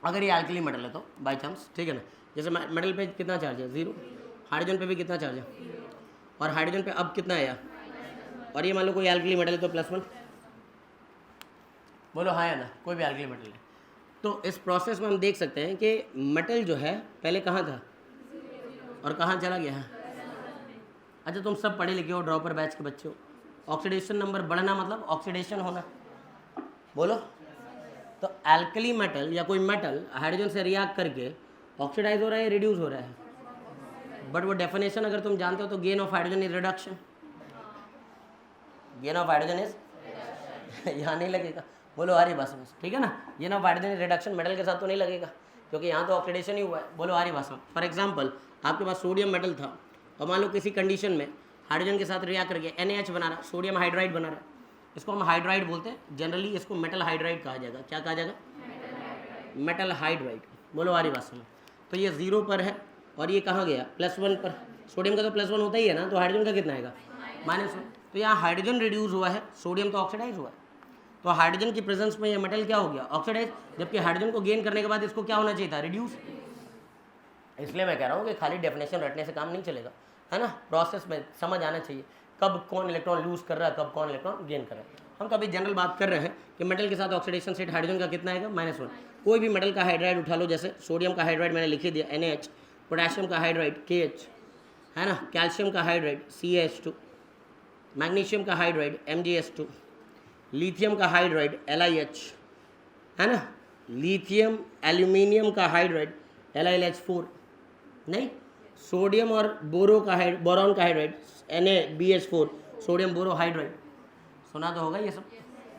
Speaker 1: अगर ये अल्कली मेटल है तो बाई चांस, ठीक है ना। जैसे मेटल पे कितना चार्ज है? 0। हाइड्रोजन पे भी कितना चार्ज है? और हाइड्रोजन पे अब कितना आया? और ये मान लो कोई अल्कली मेटल है तो +1। बोलो हाँ या ना? कोई भी अल्कली मेटल है तो इस प्रोसेस में हम देख सकते हैं कि मेटल जो है पहले कहाँ था और कहाँ चला गया है। अच्छा तुम सब पढ़े लिखे हो, ड्रॉपर बैच के बच्चे हो। ऑक्सीडेशन नंबर बढ़ना मतलब ऑक्सीडेशन होना। बोलो तो अल्कली मेटल या कोई मेटल हाइड्रोजन से रिएक्ट करके ऑक्सीडाइज हो रहा है, रिड्यूस हो रहा है। बट वो डेफिनेशन अगर तुम जानते हो तो gain of hydrogen is reduction. Gain of hydrogen is यहाँ नहीं लगेगा। बोलो आ रही बात समझ? ठीक है ना। Gain of hydrogen is reduction metal के साथ तो नहीं लगेगा क्योंकि यहाँ तो ऑक्सीडेशन ही हुआ है। बोलो आ रही बात समझ? फॉर एग्जाम्पल आपके पास सोडियम मेटल था और मान लो किसी कंडीशन में हाइड्रोजन के साथ रिएक्ट करके NaH बना रहा, सोडियम हाइड्राइड बना रहा, इसको हम हाइड्राइड बोलते हैं। जनरली इसको मेटल हाइड्राइड कहा जाएगा। क्या कहा जाएगा? Metal hydride. बोलो आ रही बात समझ? तो ये 0 पर है और ये कहाँ गया? +1 पर। सोडियम का तो +1 होता ही है ना, तो हाइड्रोजन का कितना आएगा? -1। तो यहाँ हाइड्रोजन रिड्यूस हुआ है, सोडियम तो ऑक्सीडाइज हुआ है। तो हाइड्रोजन की प्रेजेंस में ये मेटल क्या हो गया? ऑक्सीडाइज। जबकि हाइड्रोजन को गेन करने के बाद इसको क्या होना चाहिए था? रिड्यूस। इसलिए मैं कह रहा हूँ कि खाली डेफिनेशन रटने से काम नहीं चलेगा, है ना। प्रोसेस में समझ आना चाहिए कब कौन इलेक्ट्रॉन लूज कर रहा है, कब कौन इलेक्ट्रॉन गेन कर रहा है। हम कभी जनरल बात कर रहे हैं कि मेटल के साथ ऑक्सीडेशन स्टेट हाइड्रोजन का कितना आएगा? -1। कोई भी मेटल का हाइड्राइड उठा लो, जैसे सोडियम का हाइड्राइड मैंने लिख दिया NaH, पोटेशियम का हाइड्राइड KH, है ना, कैल्शियम का हाइड्राइड CaH2, मैग्नीशियम का हाइड्राइड MgS2, लिथियम का हाइड्राइड LiH, है ना, लिथियम एल्यूमिनियम का हाइड्राइड LiLH4, नहीं, सोडियम और बोरॉन का हाइड्राइड NaBH4, सोडियम बोरो हाइड्राइड। सुना तो होगा ये सब,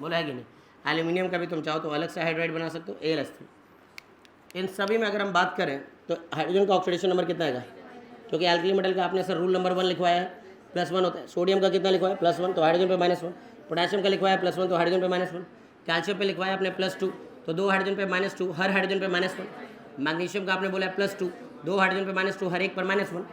Speaker 1: बोला है कि नहीं। एल्यूमिनियम का भी तुम चाहो तो अलग से हाइड्राइड बना सकते हो, AlH3। इन सभी में अगर हम बात करें तो हाइड्रोजन का ऑक्सीडेशन नंबर कितना आएगा? क्योंकि अल्कली मेटल का आपने सर रूल नंबर 1 लिखवाया है, +1 होता है। सोडियम का कितना लिखवाया? +1, तो हाइड्रोजन पे -1। पोटेशियम का लिखवाया +1, तो हाइड्रोजन पे -1। कैल्शियम पे लिखवाया आपने +2, तो 2 हाइड्रोजन पे -2, हर हाइड्रोजन पे -1। मैग्नीशियम का आपने बोला +2, 2 हाइड्रोजन पे -2, हर एक पर -1।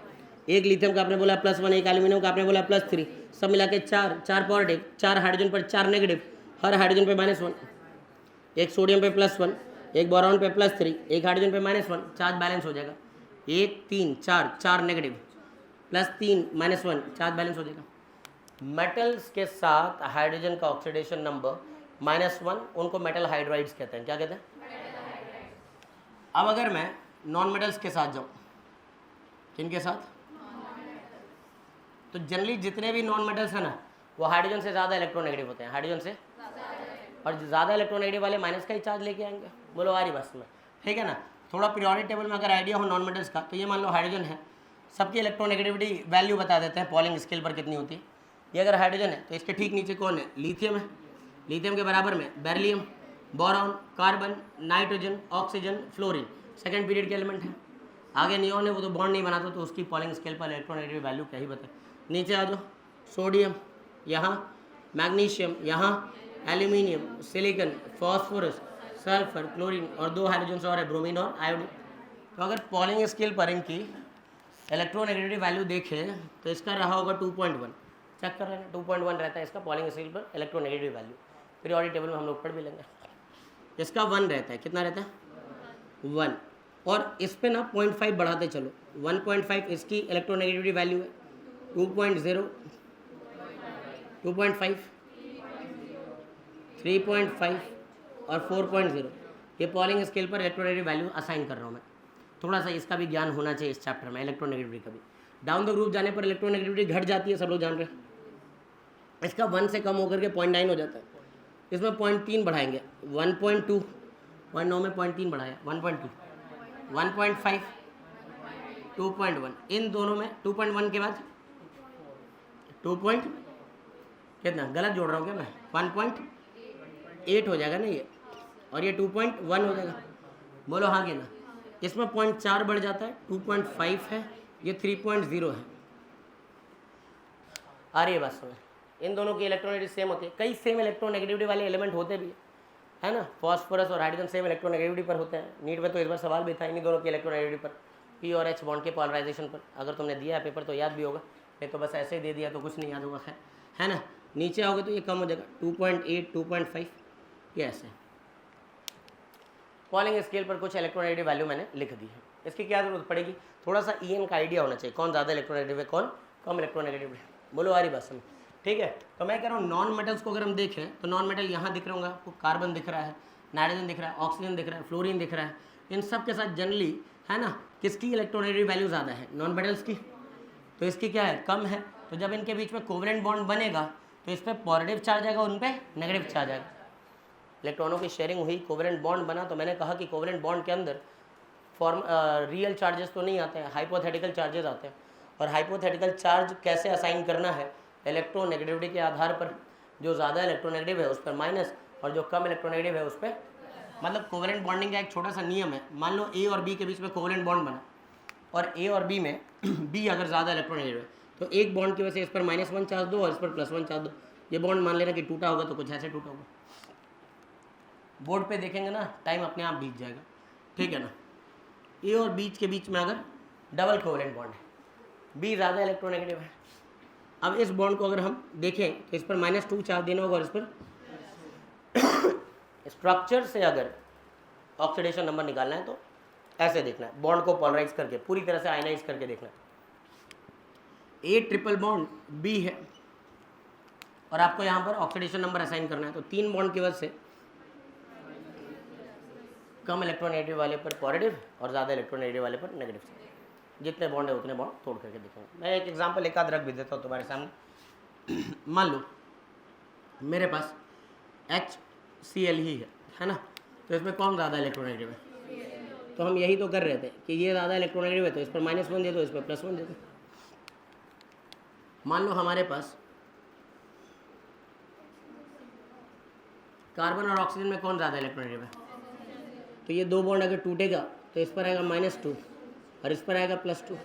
Speaker 1: एक लिथियम का आपने बोला +1, एक एल्यूमिनियम का आपने बोला +3, सब मिला के 4 पॉजिटिव, 4 हाइड्रोजन पर 4 नेगेटिव, हर हाइड्रोजन पे -1। एक सोडियम पे +1, एक बोरॉन पे +3, एक हाइड्रोजन पे -1, चार्ज बैलेंस हो जाएगा। 1 3 4 नेगेटिव, +3 -1, चार्ज बैलेंस हो जाएगा। मेटल्स के साथ हाइड्रोजन का ऑक्सीडेशन नंबर -1, उनको मेटल हाइड्राइड्स कहते हैं। क्या कहते हैं? अब अगर मैं नॉन मेटल्स के साथ जाऊँ, किनके साथ? तो जनरली जितने भी नॉन मेटल्स हैं ना, वो हाइड्रोजन से ज़्यादा इलेक्ट्रोनेगेटिव होते हैं, हाइड्रोजन से, और ज़्यादा इलेक्ट्रोनेगेटिव वाले माइनस का ही चार्ज लेके आएंगे। बोलो आ रही बस में, ठीक है ना। थोड़ा पीरियोडिक टेबल में अगर आइडिया हो नॉन मेटल्स का, तो ये मान लो हाइड्रोजन है, सबकी इलेक्ट्रोनेगेटिविटी वैल्यू बता देते हैं पॉलिंग स्केल पर कितनी होती है। ये अगर हाइड्रोजन है तो इसके ठीक नीचे कौन है? लिथियम है। लिथियम के बराबर में beryllium, boron, carbon, nitrogen, oxygen, fluorine, second period के एलिमेंट है। आगे नियॉन है, वो तो बॉन्ड नहीं बनाता, तो उसकी पॉलिंग स्केल पर इलेक्ट्रोनेगेटिव वैल्यू क्या ही बताए। नीचे आ जाओ, सोडियम यहाँ, मैग्नीशियम यहाँ, aluminium, silicon, phosphorus, sulphur, chlorine और 2 हाइड्रोजन और है, ब्रोमीन और आयोडीन। तो अगर पॉलिंग स्केल पर इनकी इलेक्ट्रोनेगेटिविटी वैल्यू देखें तो इसका रहा होगा 2.1। चेक कर लेना, 2.1 रहता है इसका पॉलिंग स्केल पर इलेक्ट्रोनेगेटिव वैल्यू। पीरियोडिक टेबल में हम लोग पढ़ भी लेंगे। इसका 1 रहता है। कितना रहता है? 1। और इस पे ना 0.5 बढ़ाते चलो। 1.5 इसकी इलेक्ट्रोनेगेटिविटी वैल्यू है, 2.0, 2.5, 3.5 और 4.0। ये पॉलिंग स्केल पर इलेक्ट्रोनेगेटिव वैल्यू असाइन कर रहा हूँ मैं। थोड़ा सा इसका भी ज्ञान होना चाहिए इस चैप्टर में, इलेक्ट्रोनेगेटिविटी का भी। डाउन द ग्रुप जाने पर इलेक्ट्रोनेगेटिविटी घट जाती है, सब लोग जान रहे हैं। इसका 1 से कम होकर के 0.9 हो जाता है। इसमें 0.3 बढ़ाएंगे, 1.2, 0.9 में 0.3 बढ़ाया, 1.2, 1.5, 2.1। इन दोनों में 2.1 के बाद कितना गलत जोड़ रहा हूँ क्या मैं? 1.8 हो जाएगा ना ये, और ये 2.1 हो जाएगा। बोलो हाँ कि ना? इसमें 0.4 बढ़ जाता है, 2.5 है, ये 3.0 है। आ रही है बात समझ? इन दोनों की इलेक्ट्रोनेगेटिव सेम होती है। कई सेम इलेक्ट्रोनेगेटिविटी वाले एलिमेंट होते भी है ना। फॉस्फोरस और हाइड्रोजन सेम इलेक्ट्रोनेगेटिविटी पर होते हैं। नीट में तो इस बार सवाल भी था इन्हीं दोनों की इलेक्ट्रोनेगेटिविटी पर, पी और एच बॉन्ड के पॉलराइजेशन पर। अगर तुमने दिया है पेपर तो याद भी होगा, नहीं तो बस ऐसे ही दे दिया तो कुछ नहीं याद होगा। खैर है ना, नीचे आओगे तो ये कम हो जाएगा, 2.8 2.5 ये ऐसे। पॉलिंग स्केल पर कुछ इलेक्ट्रोनेगेटिव वैल्यू मैंने लिख दी है। इसकी क्या जरूरत पड़ेगी? थोड़ा सा ईएन का आइडिया होना चाहिए, कौन ज़्यादा इलेक्ट्रोनेगेटिव है, कौन कम इलेक्ट्रोनेगेटिव है। बोलो आ रही बात समझ? ठीक है, तो मैं कह रहा हूँ नॉन मेटल्स को अगर हम देखें तो नॉन मेटल यहाँ दिख रहा होगा आपको, कार्बन दिख रहा है, नाइट्रोजन दिख रहा है, ऑक्सीजन दिख रहा है, फ्लोरीन दिख रहा है। इन सब के साथ जनरली है ना किसकी इलेक्ट्रोनेगेटिव वैल्यू ज़्यादा है? नॉन मेटल्स की। तो इसकी क्या है? कम है। तो जब इनके बीच में कोवेलेंट बॉन्ड बनेगा तो इस पर पॉजिटिव चार्ज आएगा, उन पर नेगेटिव चार्ज आएगा। इलेक्ट्रॉनों की शेयरिंग हुई, कोवेलेंट बॉन्ड बना, तो मैंने कहा कि कोवेलेंट बॉन्ड के अंदर रियल चार्जेस तो नहीं आते हैं, हाइपोथेटिकल चार्जेस आते हैं। और हाइपोथेटिकल चार्ज कैसे असाइन करना है? इलेक्ट्रोनेगेटिविटी के आधार पर। जो ज़्यादा इलेक्ट्रोनेगेटिव है उस पर माइनस, और जो कम इलेक्ट्रोनेगेटिव है उस पर, मतलब कोवेलेंट बॉन्डिंग का एक छोटा सा नियम है। मान लो ए और बी के बीच में कोवेलेंट बॉन्ड बना, और ए और बी में बी अगर ज़्यादा इलेक्ट्रोनेगेटिव है तो एक बॉन्ड की वजह से इस पर -1 चार्ज दो और इस पर +1 चार्ज दो। ये बॉन्ड मान लेना कि टूटा होगा तो कुछ ऐसे टूटा होगा। बोर्ड पे देखेंगे ना, टाइम अपने आप बीत जाएगा, ठीक है ना। ए और बीच के बीच में अगर डबल कोवेलेंट बॉन्ड है, बी ज़्यादा इलेक्ट्रोनेगेटिव है। अब इस बॉन्ड को अगर हम देखें तो इस पर -2 चार्ज देना होगा और इस पर स्ट्रक्चर से अगर ऑक्सीडेशन नंबर निकालना है तो ऐसे देखना है, बॉन्ड को पोलराइज करके पूरी तरह से आयनाइज करके देखना है। ए ट्रिपल बॉन्ड बी है और आपको यहाँ पर ऑक्सीडेशन नंबर असाइन करना है, तो 3 बॉन्ड की वजह से कम इलेक्ट्रोनेगेटिव वाले पर पॉजिटिव और ज़्यादा इलेक्ट्रोनेगेटिव वाले पर नेगेटिव। जितने बॉन्ड है उतने बॉन्ड तोड़ करके देखेंगे। मैं एक एग्जांपल एक आध रख भी देता हूँ तुम्हारे सामने। मान लो मेरे पास HCl ही है ना, तो इसमें कौन ज़्यादा इलेक्ट्रोनेगेटिव है? तो हम यही तो कर रहे थे कि ये ज़्यादा इलेक्ट्रोनेगेटिव है तो इस पर -1 दे दो, इस पर +1 दे दो। मान लो हमारे पास कार्बन और ऑक्सीजन में कौन ज़्यादा इलेक्ट्रोनेगेटिव है? तो ये 2 बॉन्ड अगर टूटेगा तो इस पर आएगा -2 और इस पर आएगा +2।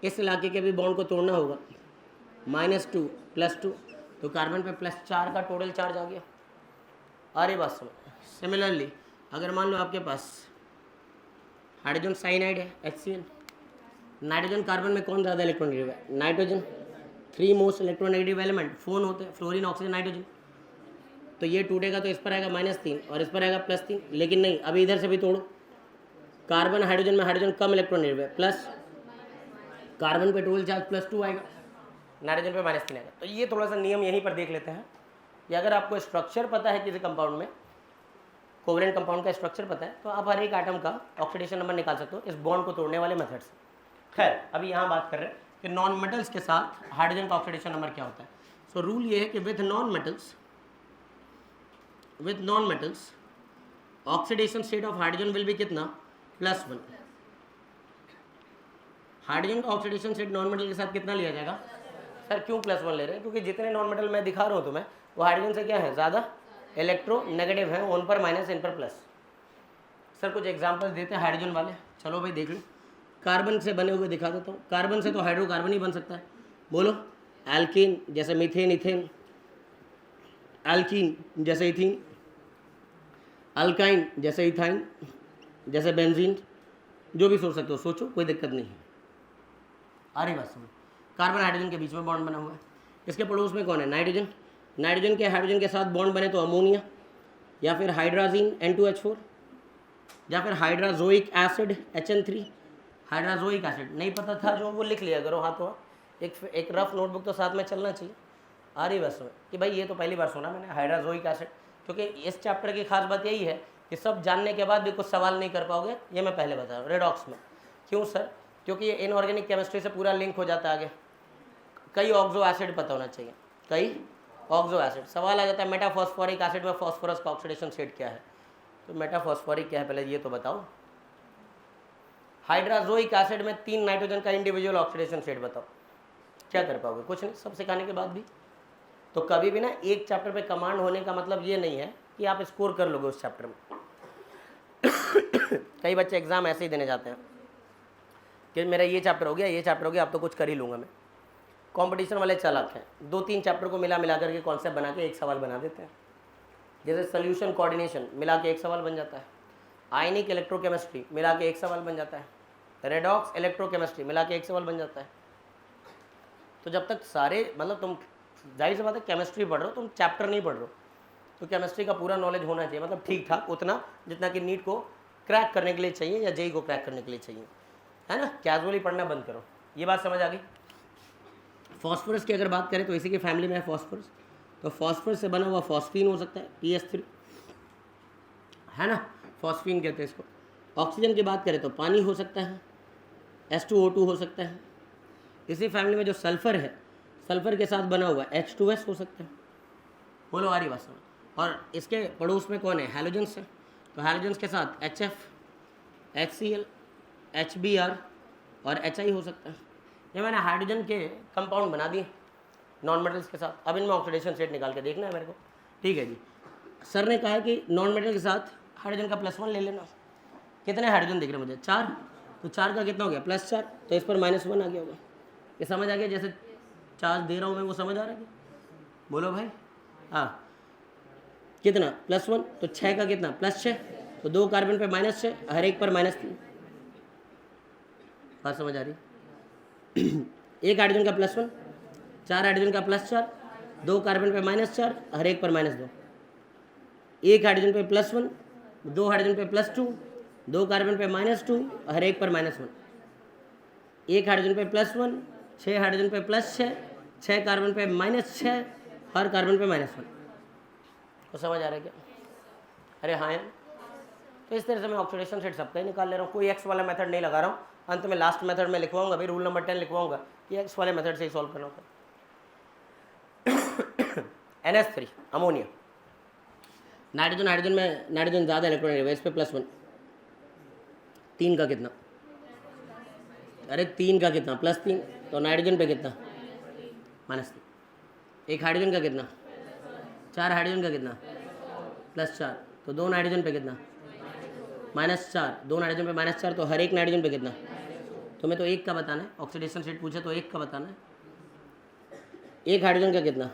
Speaker 1: इस इलाके के भी बॉन्ड को तोड़ना होगा, -2 +2, तो कार्बन पे +4 का टोटल चार्ज आ गया। आ रही बात समझ? सिमिलरली अगर मान लो आपके पास हाइड्रोजन साइनाइड है HCl, नाइट्रोजन कार्बन में कौन ज़्यादा इलेक्ट्रोनेगेटिव है? Nitrogen. 3 most electronegative element phone होते हैं, फ्लोरीन, ऑक्सीजन, नाइट्रोजन। तो ये टूटेगा तो इस पर आएगा -3 और इस पर आएगा +3। लेकिन नहीं, अभी इधर से भी तोड़ो, कार्बन हाइड्रोजन में हाइड्रोजन कम इलेक्ट्रोनेगेटिव है, प्लस कार्बन पे टोटल चार्ज +2 आएगा, नाइट्रोजन पे -3 आएगा। तो ये थोड़ा सा नियम यहीं पर देख लेते हैं कि अगर आपको स्ट्रक्चर पता है किसी कंपाउंड में, कोवेलेंट कंपाउंड का स्ट्रक्चर पता है, तो आप हर एक एटम का ऑक्सीडेशन नंबर निकाल सकते हो इस बॉन्ड को तोड़ने वाले मेथड से। खैर अभी यहाँ बात कर रहे हैं कि नॉन मेटल्स के साथ हाइड्रोजन का ऑक्सीडेशन नंबर क्या होता है। सो रूल ये है कि with non metals oxidation state of hydrogen will be कितना? +1। हाइड्रोजन का ऑक्सीडेशन स्टेट नॉन मेटल के साथ कितना लिया जाएगा? सर क्यों +1 ले रहे हैं? क्योंकि जितने नॉन मेटल मैं दिखा रहा हूँ तुम्हें वो हाइड्रोजन से क्या है? ज़्यादा इलेक्ट्रोनेगेटिव है, उन पर माइनस, इन पर प्लस। सर कुछ एग्जांपल्स देते हैं हाइड्रोजन वाले, चलो भाई देख लो। कार्बन से बने हुए दिखा देता हूँ। कार्बन से तो हाइड्रोकार्बन ही बन सकता है। बोलो, एल्कीन जैसे मीथेन, इथेन, एल्कीन जैसे इथीन, अल्काइन जैसे इथाइन, जैसे बेंजीन, जो भी सोच सकते हो सोचो, कोई दिक्कत नहीं है। आ रही बात समझ? कार्बन हाइड्रोजन के बीच में बॉन्ड बना हुआ है, इसके पड़ोस में कौन है? नाइट्रोजन। नाइट्रोजन के हाइड्रोजन के साथ बॉन्ड बने तो अमोनिया, या फिर हाइड्राजीन N2H4, या फिर hydrazoic acid HN3। Hydrazoic acid नहीं पता था जो, वो लिख लिया करो हाथों। एक रफ नोटबुक तो साथ में चलना चाहिए। आ रही बात समझ कि भाई ये तो पहली बार सुना मैंने हाइड्राजोइक एसिड, क्योंकि इस चैप्टर की खास बात यही है कि सब जानने के बाद भी कुछ सवाल नहीं कर पाओगे, ये मैं पहले बता रहा हूँ। रेडॉक्स में क्यों सर? क्योंकि ये इनऑर्गेनिक केमिस्ट्री से पूरा लिंक हो जाता है आगे। कई ऑक्सो एसिड पता होना चाहिए, कई ऑक्सो एसिड। सवाल आ जाता है मेटाफॉस्फोरिक एसिड में फॉस्फोरस का ऑक्सीडेशन स्टेट क्या है? तो मेटाफॉस्फोरिक क्या है पहले ये तो बताओ। हाइड्राजोइक एसिड में 3 नाइट्रोजन का इंडिविजुअल ऑक्सीडेशन स्टेट बताओ। क्या कर पाओगे? कुछ नहीं, सब सिखाने के बाद भी। तो कभी भी ना एक चैप्टर पे कमांड होने का मतलब ये नहीं है कि आप स्कोर कर लोगे उस चैप्टर में। कई बच्चे एग्ज़ाम ऐसे ही देने जाते हैं कि मेरा ये चैप्टर हो गया, ये चैप्टर हो गया, अब तो कुछ कर ही लूँगा मैं। कंपटीशन वाले चालाक हैं, 2-3 चैप्टर को मिला करके कॉन्सेप्ट बना के एक सवाल बना देते हैं। जैसे सोल्यूशन कोऑर्डिनेशन मिला के एक सवाल बन जाता है, आयनिक इलेक्ट्रोकेमिस्ट्री मिला के एक सवाल बन जाता है, रेडॉक्स इलेक्ट्रोकेमिस्ट्री मिला के एक सवाल बन जाता है। तो जब तक सारे मतलब तुम जाहिर सी बात है केमिस्ट्री पढ़ रहे हो, तुम चैप्टर नहीं पढ़ रहे हो, तो केमिस्ट्री का पूरा नॉलेज होना चाहिए, मतलब ठीक ठाक उतना जितना कि नीट को क्रैक करने के लिए चाहिए या जेई को क्रैक करने के लिए चाहिए, है ना। कैजुअली पढ़ना बंद करो। ये बात समझ आ गई। फॉस्फोरस की अगर बात करें तो इसी की फैमिली में है फॉस्फोरस, तो फॉस्फोरस से बना हुआ फॉस्फीन हो सकता है, PS3, है ना, फॉस्फीन कहते हैं इसको। ऑक्सीजन की बात करें तो पानी हो सकता है, H2O2 हो सकता है। इसी फैमिली में जो सल्फर है, सल्फर के साथ बना हुआ H2S हो सकता है। बोलो आ रही बात समझ। और इसके पड़ोस में कौन है, हैलोजेंस है, तो हैलोजेंस के साथ HF, HCl, HBr और HI हो सकता है। ये मैंने हाइड्रोजन के कंपाउंड बना दिए नॉन मेटल्स के साथ। अब इनमें ऑक्सीडेशन स्टेट निकाल के देखना है मेरे को, ठीक है जी। सर ने कहा है कि नॉन मेटल के साथ हाइड्रोजन का +1 ले लेना। कितने हाइड्रोजन दिख रहे हैं मुझे, 4, तो 4 का कितना हो गया, +4, तो इस पर -1 आ गया होगा। ये समझ आ गया, जैसे चार्ज दे रहा हूँ मैं वो समझ आ रहा है क्या? बोलो भाई। हाँ, कितना +1, तो 6 का कितना +6, तो 2 कार्बन पे -6, हर एक पर -3। बात समझ आ रही। एक हाइड्रोजन का +1, 4 हाइड्रोजन का +4, 2 कार्बन पे -4, हर एक पर -2। एक हाइड्रोजन पे +1, 2 हाइड्रोजन पे +2, 2 कार्बन पे -2, हर एक पर -1। एक हाइड्रोजन पे +1, 6 हाइड्रोजन पे +6, 6 कार्बन पे -6, हर कार्बन पे -1। तो समझ आ रहा है क्या? अरे हाँ यार। तो इस तरह से मैं ऑक्सीडेशन रेट सबका ही निकाल ले रहा हूँ, कोई एक्स वाला मेथड नहीं लगा रहा हूँ। अंत में लास्ट मेथड में लिखवाऊंगा भाई, रूल नंबर 10 लिखवाऊंगा कि एक्स वाले मेथड से ही सॉल्व करना होता है। NH3 अमोनिया, नाइट्रोजन, हाइड्रोजन में नाइट्रोजन ज़्यादा इलेक्ट्रॉन है, इस पे +1। 3 का कितना, अरे 3 का कितना +3, तो नाइट्रोजन पे कितना -3। एक हाइड्रोजन का कितना, 4 हाइड्रोजन का कितना +4, तो 2 नाइट्रोजन पे कितना -4, 2 नाइट्रोजन पे -4, तो हर एक नाइट्रोजन पे कितना। तुम्हें तो एक का बताना है, ऑक्सीडेशन स्टेट पूछे तो एक का बताना है। एक हाइड्रोजन का कितना,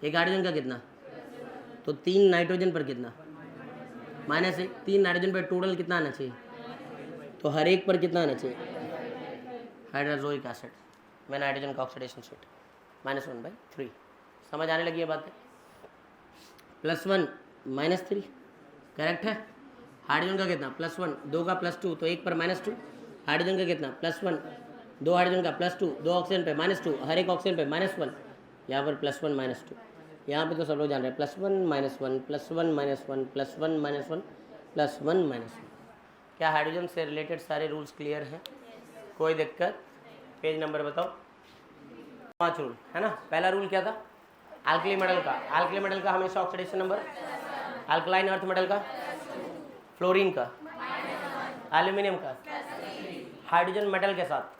Speaker 1: एक हाइड्रोजन का कितना, तो 3 नाइट्रोजन पर कितना -1, 3 नाइट्रोजन पर टोटल कितना आना चाहिए, तो हर एक पर कितना आना चाहिए, हाइड्रोजोइक एसिड में नाइट्रोजन का ऑक्सीडेशन स्टेट -1/3। समझ आने लगी ये बात है। +1 -3 करेक्ट है। हाइड्रोजन का कितना +1, 2 का +2, तो 1 पर -2। हाइड्रोजन का कितना +1, 2 हाइड्रोजन का +2, 2 ऑक्सीजन पे -2, हर एक ऑक्सीजन पे -1। यहाँ पर +1 -2, यहाँ पे तो सब लोग जान रहे हैं +1 -1 +1 -1 +1 -1 +1 -1। क्या हाइड्रोजन से रिलेटेड सारे रूल्स क्लियर हैं? कोई दिक्कत? पेज नंबर बताओ। 5 रूल है ना। पहला रूल क्या था, अल्कली मेटल का, अल्कली मेटल का हमेशा oxidation number, alkaline earth metal का, फ्लोरीन का, एल्यूमिनियम का, हाइड्रोजन मेटल के साथ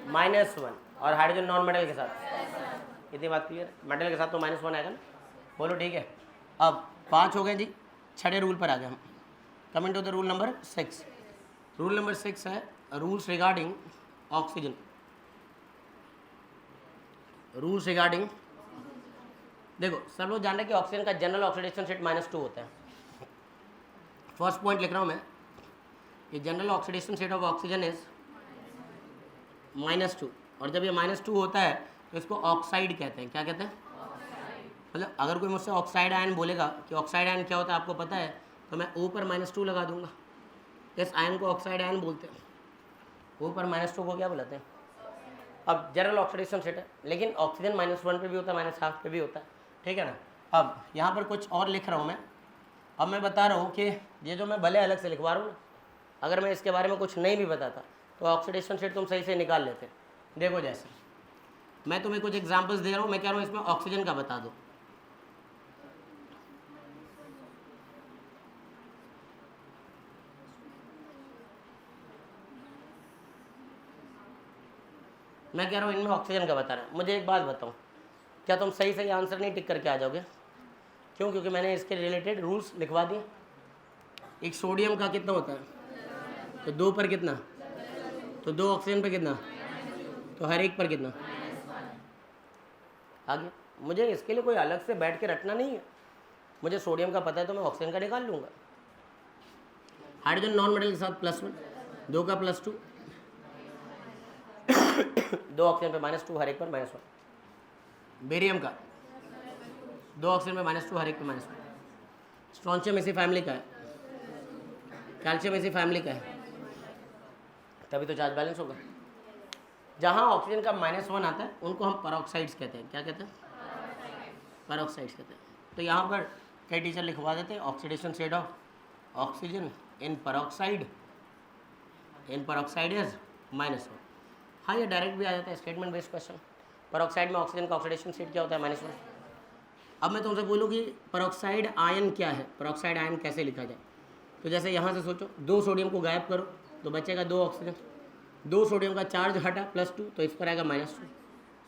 Speaker 1: -1 और हाइड्रोजन नॉन मेटल के साथ। इतनी बात क्लियर है? मेटल के साथ तो -1 आएगा ना। बोलो ठीक है। अब 5 हो गए जी, 6 रूल पर आ गए हम। Coming to the rule number 6। Rule number 6 है rules regarding oxygen. Rules regarding, देखो सब लोग जान रहे हैं कि ऑक्सीजन का जनरल ऑक्सीडेशन स्टेट -2 होता है। फर्स्ट पॉइंट लिख रहा हूँ मैं, ये general oxidation state of oxygen is -2। और जब ये -2 होता है तो इसको ऑक्साइड कहते हैं। क्या कहते हैं? मतलब अगर कोई मुझसे ऑक्साइड आयन बोलेगा कि ऑक्साइड आयन क्या होता है आपको पता है, तो मैं O पर -2 लगा दूंगा। इस आयन को ऑक्साइड आयन बोलते हैं। O पर -2 को क्या बुलाते हैं? अब जनरल ऑक्सीडेशन स्टेट है, लेकिन ऑक्सीजन -1 पे भी होता है, -1/2 पे भी होता है, ठीक है ना। अब यहाँ पर कुछ और लिख रहा हूँ मैं। अब मैं बता रहा हूँ कि ये जो मैं भले अलग से लिखवा रहा हूँ ना, अगर मैं इसके बारे में कुछ नहीं भी बताता तो ऑक्सीडेशन स्टेट तुम सही से निकाल लेते। देखो जैसे मैं तुम्हें कुछ एग्जांपल्स दे रहा हूँ, मैं कह रहा हूँ इसमें ऑक्सीजन का बता दो। मैं कह रहा हूँ इनमें ऑक्सीजन का बता रहा है। मुझे एक बात बताओ, क्या तुम सही सही आंसर नहीं टिक करके आ जाओगे? क्यों? क्योंकि मैंने इसके रिलेटेड रूल्स लिखवा दिए। एक सोडियम का कितना होता है? तो 2 पर कितना? तो 2 ऑक्सीजन पे कितना? तो हर एक पर कितना? आगे मुझे इसके लिए कोई अलग से बैठ के रटना नहीं है। मुझे सोडियम का पता है तो मैं ऑक्सीजन का निकाल लूँगा। हाइड्रोजन नॉन मेटल के साथ +1, 2 का +2, 2 ऑक्सीजन पे -2 हर एक पर -1। बेरियम का 2 ऑक्सीजन पे -2 हर एक पे -1। स्ट्रॉन्शियम इसी फैमिली का है, कैल्शियम इसी फैमिली का है, तभी तो चार्ज बैलेंस होगा। जहाँ ऑक्सीजन का -1 आता है उनको हम परऑक्साइड्स कहते हैं। क्या कहते हैं? परऑक्साइड्स कहते हैं। तो यहाँ पर कई टीचर लिखवा देते हैं oxidation state of oxygen in peroxide is -1। हाँ, ये डायरेक्ट भी आ जाता है, स्टेटमेंट बेस्ड क्वेश्चन। परऑक्साइड में ऑक्सीजन का ऑक्सीडेशन स्टेट क्या होता है? -1। अब मैं तुमसे बोलूँ कि परऑक्साइड आयन क्या है, परऑक्साइड आयन कैसे लिखा जाए? तो जैसे यहाँ से सोचो, 2 सोडियम को गायब करो तो बचेगा 2 ऑक्सीजन, 2 सोडियम का चार्ज हटा +2 तो इस पर आएगा -2।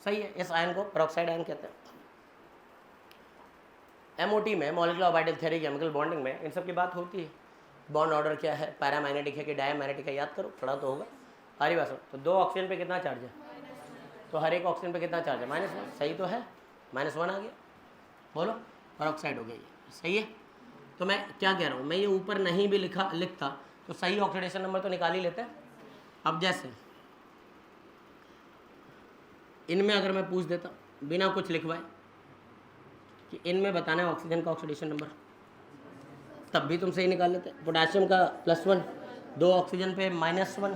Speaker 1: सही है, इस आयन को परऑक्साइड आयन कहते हैं। MOT में, molecular orbital theory, chemical bonding में इन सब की बात होती है। बॉन्ड ऑर्डर क्या है, पैरामैग्नेटिक है कि डायमैग्नेटिक है, याद करो, पढ़ा तो होगा। सारी बात। तो 2 ऑक्सीजन पे कितना चार्ज है? तो हर एक ऑक्सीजन पे कितना चार्ज है? -1। सही तो है, -1 आ गया। बोलो, परऑक्साइड हो गया ये। सही है। तो मैं क्या कह रहा हूँ, मैं ये ऊपर नहीं भी लिखता तो सही ऑक्सीडेशन नंबर तो निकाल ही लेते हैं। अब जैसे इनमें अगर मैं पूछ देता बिना कुछ लिखवाए कि इनमें बताना है ऑक्सीजन का ऑक्सीडेशन नंबर, तब भी तुम सही निकाल लेते। पोटेशियम का +1, 2 ऑक्सीजन पे -1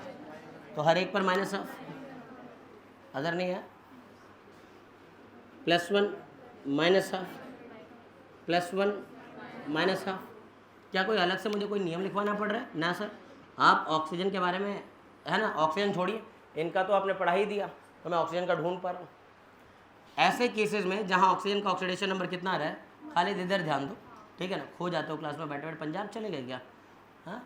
Speaker 1: तो हर एक पर -1। अगर नहीं है +1 -1 +1 -1, क्या कोई अलग से मुझे कोई नियम लिखवाना पड़ रहा है? ना सर, आप ऑक्सीजन के बारे में, है ना, ऑक्सीजन छोड़िए, इनका तो आपने पढ़ा ही दिया, तो मैं ऑक्सीजन का ढूंढ पा रहा हूँ। ऐसे केसेस में जहाँ ऑक्सीजन का ऑक्सीडेशन नंबर कितना आ रहा है, खाली इधर ध्यान दो, ठीक है ना। खो जाते हो क्लास में बैठे बैठे, पंजाब चले गए क्या? हाँ,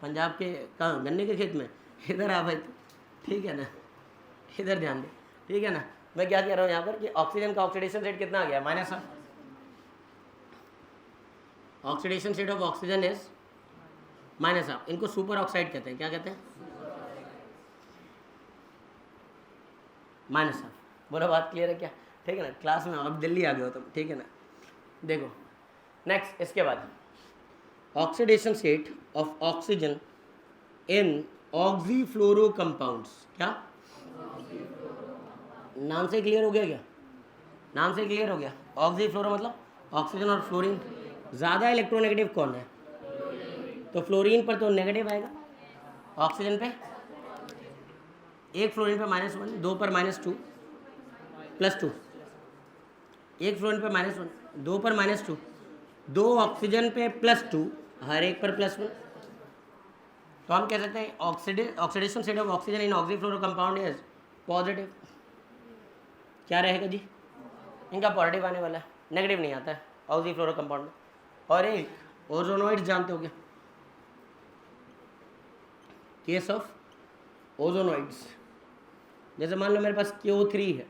Speaker 1: पंजाब के कहाँ, गन्ने के खेत में? इधर आ भाई, ठीक है ना, इधर ध्यान दे, ठीक है ना। मैं क्या कह रहा हूँ यहाँ पर कि ऑक्सीजन का ऑक्सीडेशन रेट कितना आ गया? -1। Oxidation state of oxygen is -1। इनको सुपर ऑक्साइड कहते हैं। क्या कहते हैं? -1। बोलो, बात क्लियर है क्या? ठीक है ना, क्लास में अब दिल्ली आ गए हो तुम, ठीक है ना। देखो नेक्स्ट, इसके बाद oxidation state of oxygen in oxyfluoro compounds. क्या नाम से क्लियर हो गया? क्या नाम से क्लियर हो गया? ऑक्सीफ्लोरो मतलब ऑक्सीजन और फ्लोरीन। ज़्यादा इलेक्ट्रोनेगेटिव कौन है? तो फ्लोरीन पर तो नेगेटिव आएगा, ऑक्सीजन पे एक फ्लोरीन पे -1, 2 पर -2 +2, एक फ्लोरीन पे -1, 2 पर -2, 2 ऑक्सीजन पे +2 हर एक पर +1। तो हम कह सकते हैं oxidation state of oxygen in oxyfluoro compound is positive. क्या रहेगा जी? इनका पॉजिटिव आने वाला है, नेगेटिव नहीं आता है ऑक्सीफ्लोरो कंपाउंड में। और एक ओजोनोइड्स जानते हो क्या? केस ऑफ ओजोनोइड्स, जैसे मान लो मेरे पास CO3 है,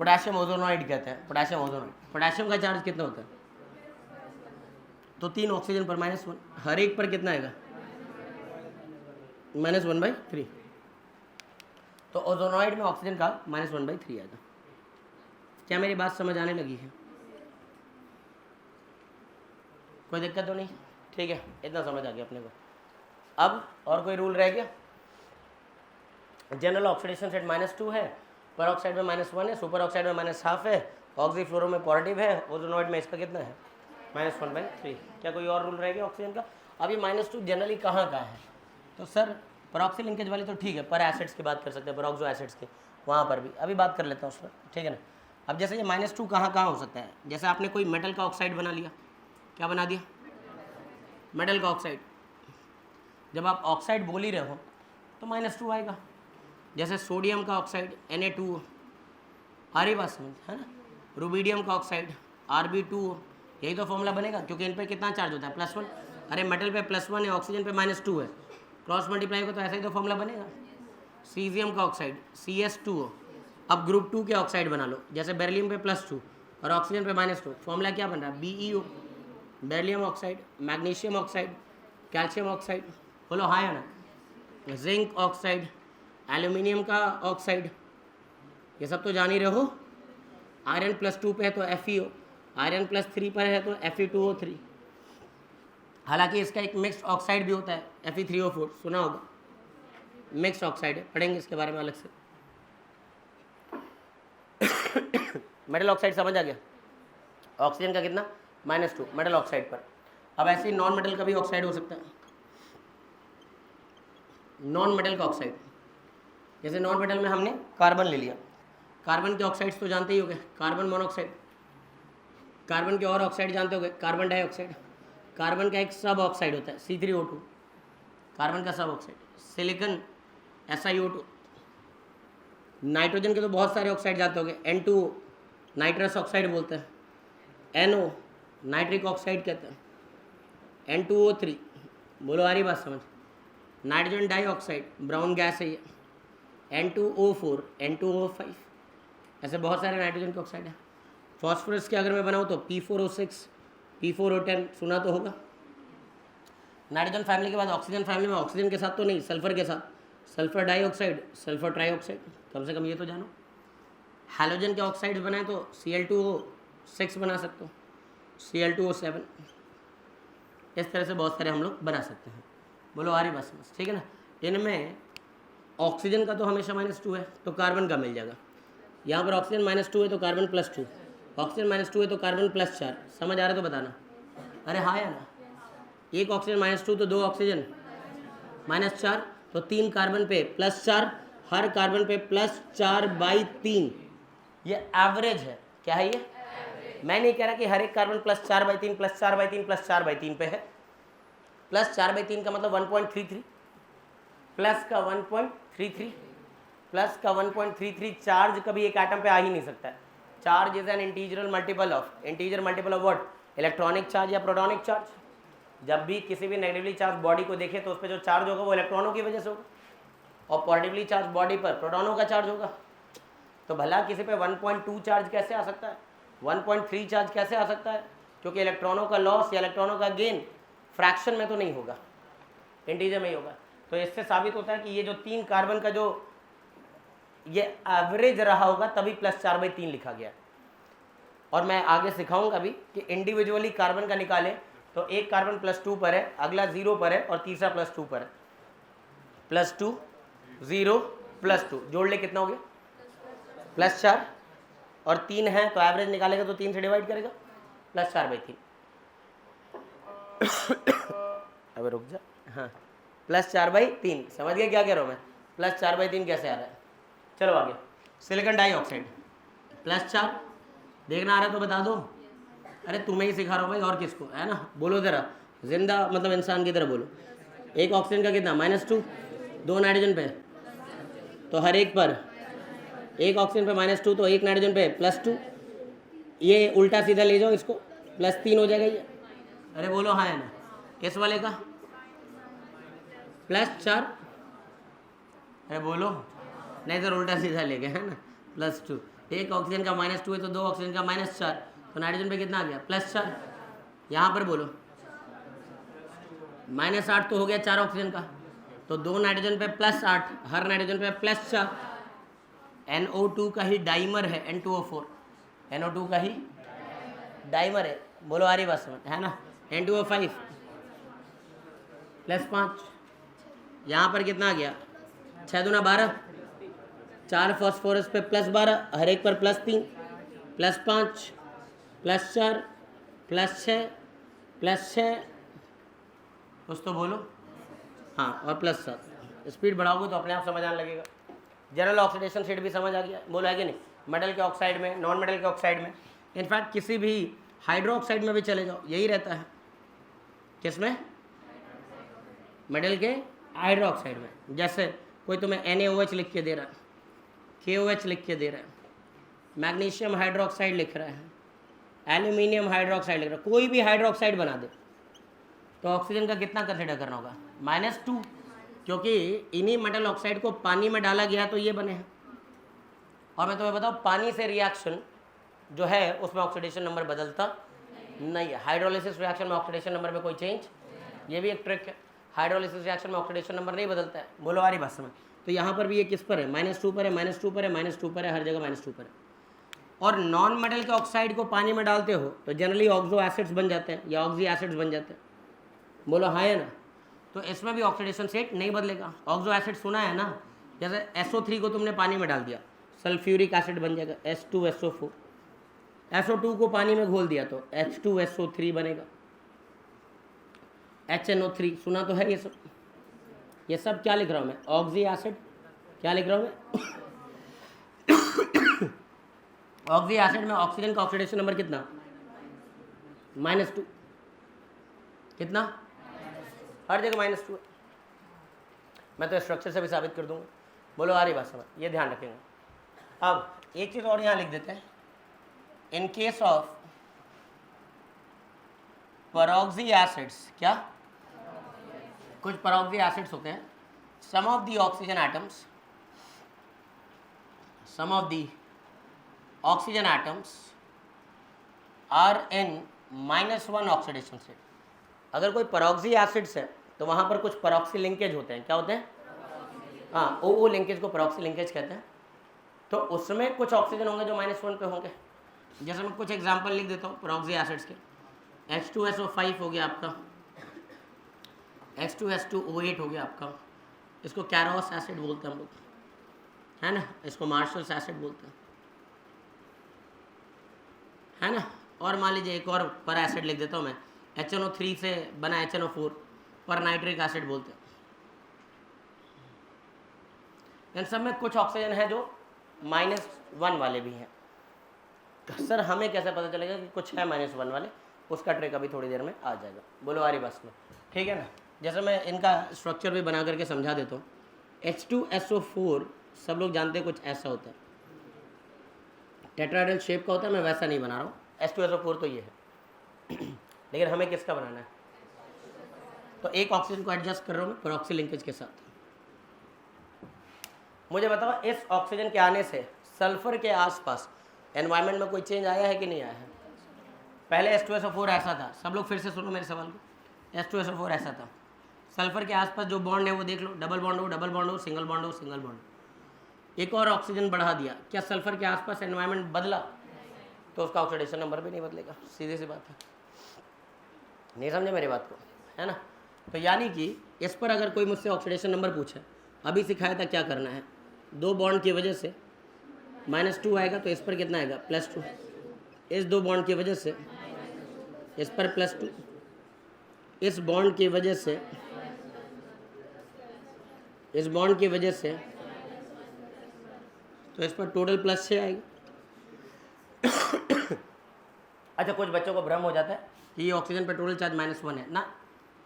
Speaker 1: पोटेशियम ओजोनोइड कहते हैं, पोटेशियम ओजोनोइड। पोटेशियम का चार्ज कितना होता है? तो 3 ऑक्सीजन पर -1, हर एक पर कितना आएगा? -1/3। तो ओजोनोइड में ऑक्सीजन का -1/3 आएगा। क्या मेरी बात समझ आने लगी है? कोई दिक्कत तो नहीं? ठीक है, इतना समझ आ गया अपने को। अब और कोई रूल रह गया? जनरल ऑक्सीडेशन सेट -2 है, परऑक्साइड में -1 है, सुपर ऑक्साइड में -1/2 है, ऑक्सीफ्लोरो में पॉजिटिव है, ओजोनोइड में इसका कितना है? -1/3। क्या कोई और रूल रह गया ऑक्सीजन का? अब ये -2 जनरली कहाँ का है? तो सर परऑक्सी लिंकेज वाली तो ठीक है, पर एसिड्स की बात कर सकते हैं, परऑक्सो एसिड्स की, वहाँ पर भी अभी बात कर लेता हूँ उस पर, ठीक है ना। अब जैसे ये -2 कहाँ कहाँ हो सकता है? जैसे आपने कोई मेटल का ऑक्साइड बना लिया, क्या बना दिया? मेटल का ऑक्साइड। जब आप ऑक्साइड बोल ही रहे हो तो -2 आएगा। जैसे सोडियम का ऑक्साइड Na2, आ रही बात समझ, है ना। रुबीडियम का ऑक्साइड Rb2, यही तो फॉर्मूला बनेगा, क्योंकि इन पर कितना चार्ज होता है? +1। अरे मेटल पे +1 है, ऑक्सीजन पे -2 है, क्रॉस मल्टीप्लाई को तो ऐसा ही तो फॉर्मूला बनेगा। सीजियम का ऑक्साइड CS2O। अब ग्रुप 2 के ऑक्साइड बना लो, जैसे बेरिलियम पे +2 और ऑक्सीजन पे -2, फॉर्मूला क्या बन रहा है BeO, beryllium oxide, magnesium oxide, calcium oxide, बोलो हाँ या ना, जिंक ऑक्साइड, एल्यूमिनियम का ऑक्साइड, ये सब तो जान ही रहे हो। आयरन +2 पे है तो FeO, आयरन +3 पर है तो Fe2O3। हालांकि इसका एक मिक्स्ड ऑक्साइड भी होता है Fe3O4, सुना होगा, मिक्स्ड ऑक्साइड है, पढ़ेंगे इसके बारे में अलग से। मेटल ऑक्साइड समझ आ गया, ऑक्सीजन का कितना -2 मेटल ऑक्साइड पर। अब ऐसे ही नॉन मेटल का भी ऑक्साइड हो सकता है, नॉन मेटल का ऑक्साइड, जैसे नॉन मेटल में हमने कार्बन ले लिया, कार्बन के ऑक्साइड्स तो जानते ही होंगे, कार्बन मोनोऑक्साइड, कार्बन के और ऑक्साइड जानते होंगे, कार्बन डाइऑक्साइड, कार्बन का एक सब ऑक्साइड होता है C3O2, कार्बन का सब ऑक्साइड, सिलिकॉन SiO2, नाइट्रोजन के तो बहुत सारे ऑक्साइड जानते होंगे, N2O नाइट्रस ऑक्साइड बोलते हैं, NO नाइट्रिक ऑक्साइड कहते हैं, N2O3, बोलो आ रही बात समझ, नाइट्रोजन डाइऑक्साइड ब्राउन गैस है ये, N2O4, N2O5, ऐसे बहुत सारे नाइट्रोजन के ऑक्साइड हैं। फॉस्फोरस के अगर मैं बनाऊँ तो P4O6, P4O10 सुना तो होगा। नाइट्रोजन फैमिली के बाद ऑक्सीजन फैमिली में ऑक्सीजन के साथ तो नहीं, सल्फर के साथ सल्फर डाइऑक्साइड, सल्फर ट्राइऑक्साइड, कम से कम ये तो जानो। हैलोजन के ऑक्साइड्स बनाए तो Cl2O6 बना सकते हो, Cl2O7, इस तरह से बहुत सारे हम लोग बना सकते हैं। बोलो आ रही बात समझ, ठीक है ना। इनमें ऑक्सीजन का तो हमेशा -2 है तो कार्बन का मिल जाएगा, यहाँ पर ऑक्सीजन -2 है तो कार्बन +2, ऑक्सीजन -2 है तो कार्बन +4, समझ आ रहा है तो बताना, अरे हाँ या ना। एक ऑक्सीजन -2 तो 2 ऑक्सीजन -4 तो 3 कार्बन पे +4, हर कार्बन पे +4/3, ये एवरेज है। क्या है ये? मैं नहीं कह रहा कि हर एक कार्बन +4/3 +4/3 +4/3 पे है। +4/3 का मतलब 1.33, प्लस का 1.33, प्लस का 1.33, चार्ज कभी एक एटम पे आ ही नहीं सकता है। Charge is an integral multiple of what? Electronic charge या प्रोटॉनिक चार्ज। जब भी किसी भी नेगेटिवली चार्ज बॉडी को देखे तो उस पर जो चार्ज होगा वो इलेक्ट्रॉनों की वजह से होगा, और पॉजिटिवली चार्ज बॉडी पर प्रोटॉनों का चार्ज होगा। तो भला किसी पे 1.2 चार्ज कैसे आ सकता है, 1.3 चार्ज कैसे आ सकता है? क्योंकि इलेक्ट्रॉनों का लॉस या इलेक्ट्रॉनों का गेन फ्रैक्शन में तो नहीं होगा, इंटीजर में ही होगा। तो इससे साबित होता है कि ये जो 3 कार्बन का जो ये एवरेज रहा होगा तभी +4/3 लिखा गया। और मैं आगे सिखाऊंगा भी कि इंडिविजुअली कार्बन का निकाले तो एक कार्बन +2 पर है, अगला 0 पर है और तीसरा +2 पर है। +2 0 +2 जोड़ ले कितना हो गया? +4, और 3 है तो एवरेज निकालेगा तो 3 से डिवाइड करेगा, +4/3। अब रुक जा, हाँ +4/3, समझ गया क्या कह रहा हूँ मैं? +4/3 कैसे आ रहा है? चलो आगे। सिलिकॉन डाइऑक्साइड +4, देखना आ रहा है तो बता दो। अरे तुम्हें ही सिखा रहा हूँ भाई, और किसको, है ना। बोलो ज़रा, जिंदा मतलब इंसान की तरह बोलो। एक ऑक्सीजन का कितना? -2, 2 नाइट्रोजन पे तो हर एक पर, एक ऑक्सीजन पे -2 तो एक नाइट्रोजन पे +2, ये उल्टा सीधा ले जाओ इसको, +3 हो जाएगा ये। अरे बोलो हाँ है ना। किस वाले का? +4, अरे बोलो, नहीं तो उल्टा सीधा ले गए, है ना। +2, एक ऑक्सीजन का -2 है तो 2 ऑक्सीजन का -4 तो नाइट्रोजन पे कितना आ गया? +4। यहाँ पर बोलो -8 तो हो गया 4 ऑक्सीजन का, तो 2 नाइट्रोजन पे +8, हर नाइट्रोजन पे +4। NO2 का ही डाइमर है N2O4, NO2 का ही डाइमर है। बोलो आ रही बात समझ, है ना। N2O5 +5, यहाँ पर कितना आ गया? 6 दूना 12, 4 फॉस्फोरस पे +12, हर एक पर +3, +5, +4, +6, +6, कुछ तो बोलो, हाँ, और +7। स्पीड बढ़ाओगे तो अपने आप समझ आने लगेगा। जनरल ऑक्सीडेशन स्टेट भी समझ आ गया, बोला है कि नहीं। मेटल के ऑक्साइड में, नॉन मेटल के ऑक्साइड में, इनफैक्ट किसी भी हाइड्रो ऑक्साइड में भी चले जाओ यही रहता है। किसमें? मेटल के हाइड्रो ऑक्साइड में। जैसे कोई तुम्हें NaOH लिख के दे रहा है, KOH लिख के दे रहा है, मैग्नीशियम हाइड्रोक्साइड लिख रहा है, एल्यूमिनियम हाइड्रोक्साइड लिख रहा है, कोई भी हाइड्रोक्साइड बना दे तो ऑक्सीजन का कितना कंसिडर करना होगा? -2, क्योंकि इन्हीं मेटल ऑक्साइड को पानी में डाला गया तो ये बने हैं। और मैं तुम्हें बताऊँ पानी से रिएक्शन जो है उसमें ऑक्सीडेशन नंबर बदलता नहीं है। हाइड्रोलिसिस रिएक्शन में ऑक्सीडेशन नंबर में कोई चेंज, ये भी एक ट्रिक है, हाइड्रोलिसिस रिएक्शन में ऑक्सीडेशन नंबर नहीं बदलता है। बोलो आ रही बात समझ। तो यहाँ पर भी ये किस पर है, -2 पर है, -2 पर है, -2 पर है, हर जगह -2 पर है। और नॉन मेटल के ऑक्साइड को पानी में डालते हो तो जनरली ऑक्सो एसिड्स बन जाते हैं या ऑक्सी एसिड्स बन जाते हैं। बोलो हाँ है ना। तो इसमें भी ऑक्सीडेशन स्टेट नहीं बदलेगा। ऑक्सो एसिड सुना है ना, जैसे SO3 को तुमने पानी में डाल दिया सल्फ्यूरिक एसिड बन जाएगा H2SO4, SO2 को पानी में घोल दिया तो H2SO3 बनेगा, HNO3 सुना तो है। ये सब क्या लिख रहा हूँ मैं, ऑक्सी एसिड क्या लिख रहा हूँ मैं ऑक्सी एसिड में ऑक्सीजन का ऑक्सीडेशन नंबर कितना, -2, कितना, हर जगह -2 है। मैं तो स्ट्रक्चर से भी साबित कर दूंगा। बोलो आ रही बात समझ, ये ध्यान रखेंगे। अब एक चीज़ और यहाँ लिख देते हैं, in case of peroxy acids, क्या कुछ परऑक्सी एसिड्स होते हैं, some of the oxygen atoms are in -1 oxidation state. अगर कोई परऑक्सी एसिड्स है तो वहाँ पर कुछ परऑक्सी लिंकेज होते हैं, क्या होते हैं, हाँ ओ लिंकेज को परऑक्सी लिंकेज कहते हैं। तो उसमें कुछ ऑक्सीजन होंगे जो -1 पे होंगे। जैसे मैं कुछ एग्जांपल लिख देता हूँ परऑक्सी एसिड्स के, H2SO5 हो गया आपका, H2S2O8 हो गया आपका, इसको कैरोस एसिड बोलते हैं हम लोग, है ना, इसको मार्शल्स एसिड बोलते हैं, है ना। और मान लीजिए एक और पर एसिड लिख देता हूँ मैं, HNO3 से बना HNO4, पर नाइट्रिक एसिड बोलते हैं। इन सब में कुछ ऑक्सीजन है जो -1 वाले भी हैं। सर हमें कैसे पता चलेगा कि कुछ है -1 वाले, उसका ट्रिक अभी थोड़ी देर में आ जाएगा। बोलो आ रही बस में, ठीक है ना। जैसे मैं इनका स्ट्रक्चर भी बना करके समझा देता हूँ। H2SO4 सब लोग जानते हैं कुछ ऐसा होता है, टेट्राहेड्रल शेप का होता है, मैं वैसा नहीं बना रहा हूँ। H2SO4 तो ये है लेकिन हमें किसका बनाना है, तो एक ऑक्सीजन को एडजस्ट कर रहा हूँ मैं परऑक्सी लिंकेज के साथ। मुझे बताओ इस ऑक्सीजन के आने से सल्फर के आसपास एनवायरनमेंट में कोई चेंज आया है कि नहीं आया है। पहले H2SO4 ऐसा था, सब लोग फिर से सुनो मेरे सवाल को। H2SO4 ऐसा था, सल्फर के आसपास जो बॉन्ड है वो देख लो, डबल बॉन्ड हो, डबल बॉन्ड हो, सिंगल बॉन्ड हो, सिंगल बॉन्ड। एक और ऑक्सीजन बढ़ा दिया, क्या सल्फर के आसपास एनवायरनमेंट बदला, तो उसका ऑक्सीडेशन नंबर भी नहीं बदलेगा। सीधी सी बात है, नहीं समझे मेरी बात को, है ना। तो यानी कि इस पर अगर कोई मुझसे ऑक्सीडेशन नंबर पूछे, अभी सिखाया था क्या करना है, 2 बॉन्ड की वजह से -2 आएगा तो इस पर कितना आएगा, +2। इस 2 बॉन्ड की वजह से इस पर +2, इस बॉन्ड की वजह से इस बॉन्ड की वजह से तो इस पर टोटल +6 आएगा। अच्छा कुछ बच्चों को भ्रम हो जाता है कि ये ऑक्सीजन पर टोटल चार्ज -1 है ना,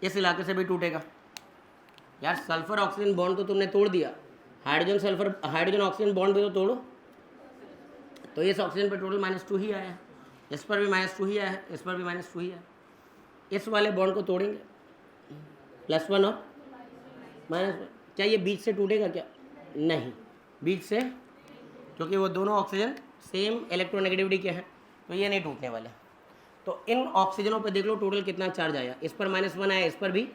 Speaker 1: इस इलाके से भी टूटेगा यार। सल्फर ऑक्सीजन बॉन्ड तो तुमने तोड़ दिया, हाइड्रोजन ऑक्सीजन बॉन्ड भी तो तोड़ो। तो इस ऑक्सीजन पर टोटल -2 ही आया है, इस पर भी -2 ही आया है, इस पर भी -2 ही आया है। इस वाले बॉन्ड को तोड़ेंगे, +1 और -1, क्या ये बीच से टूटेगा क्या, नहीं बीच से, क्योंकि वो दोनों ऑक्सीजन सेम इलेक्ट्रोनेगेटिविटी के हैं तो ये नहीं टूटने वाले। तो इन ऑक्सीजनों पर देख लो टोटल कितना चार्ज आया, इस पर -1 आया, इस पर भी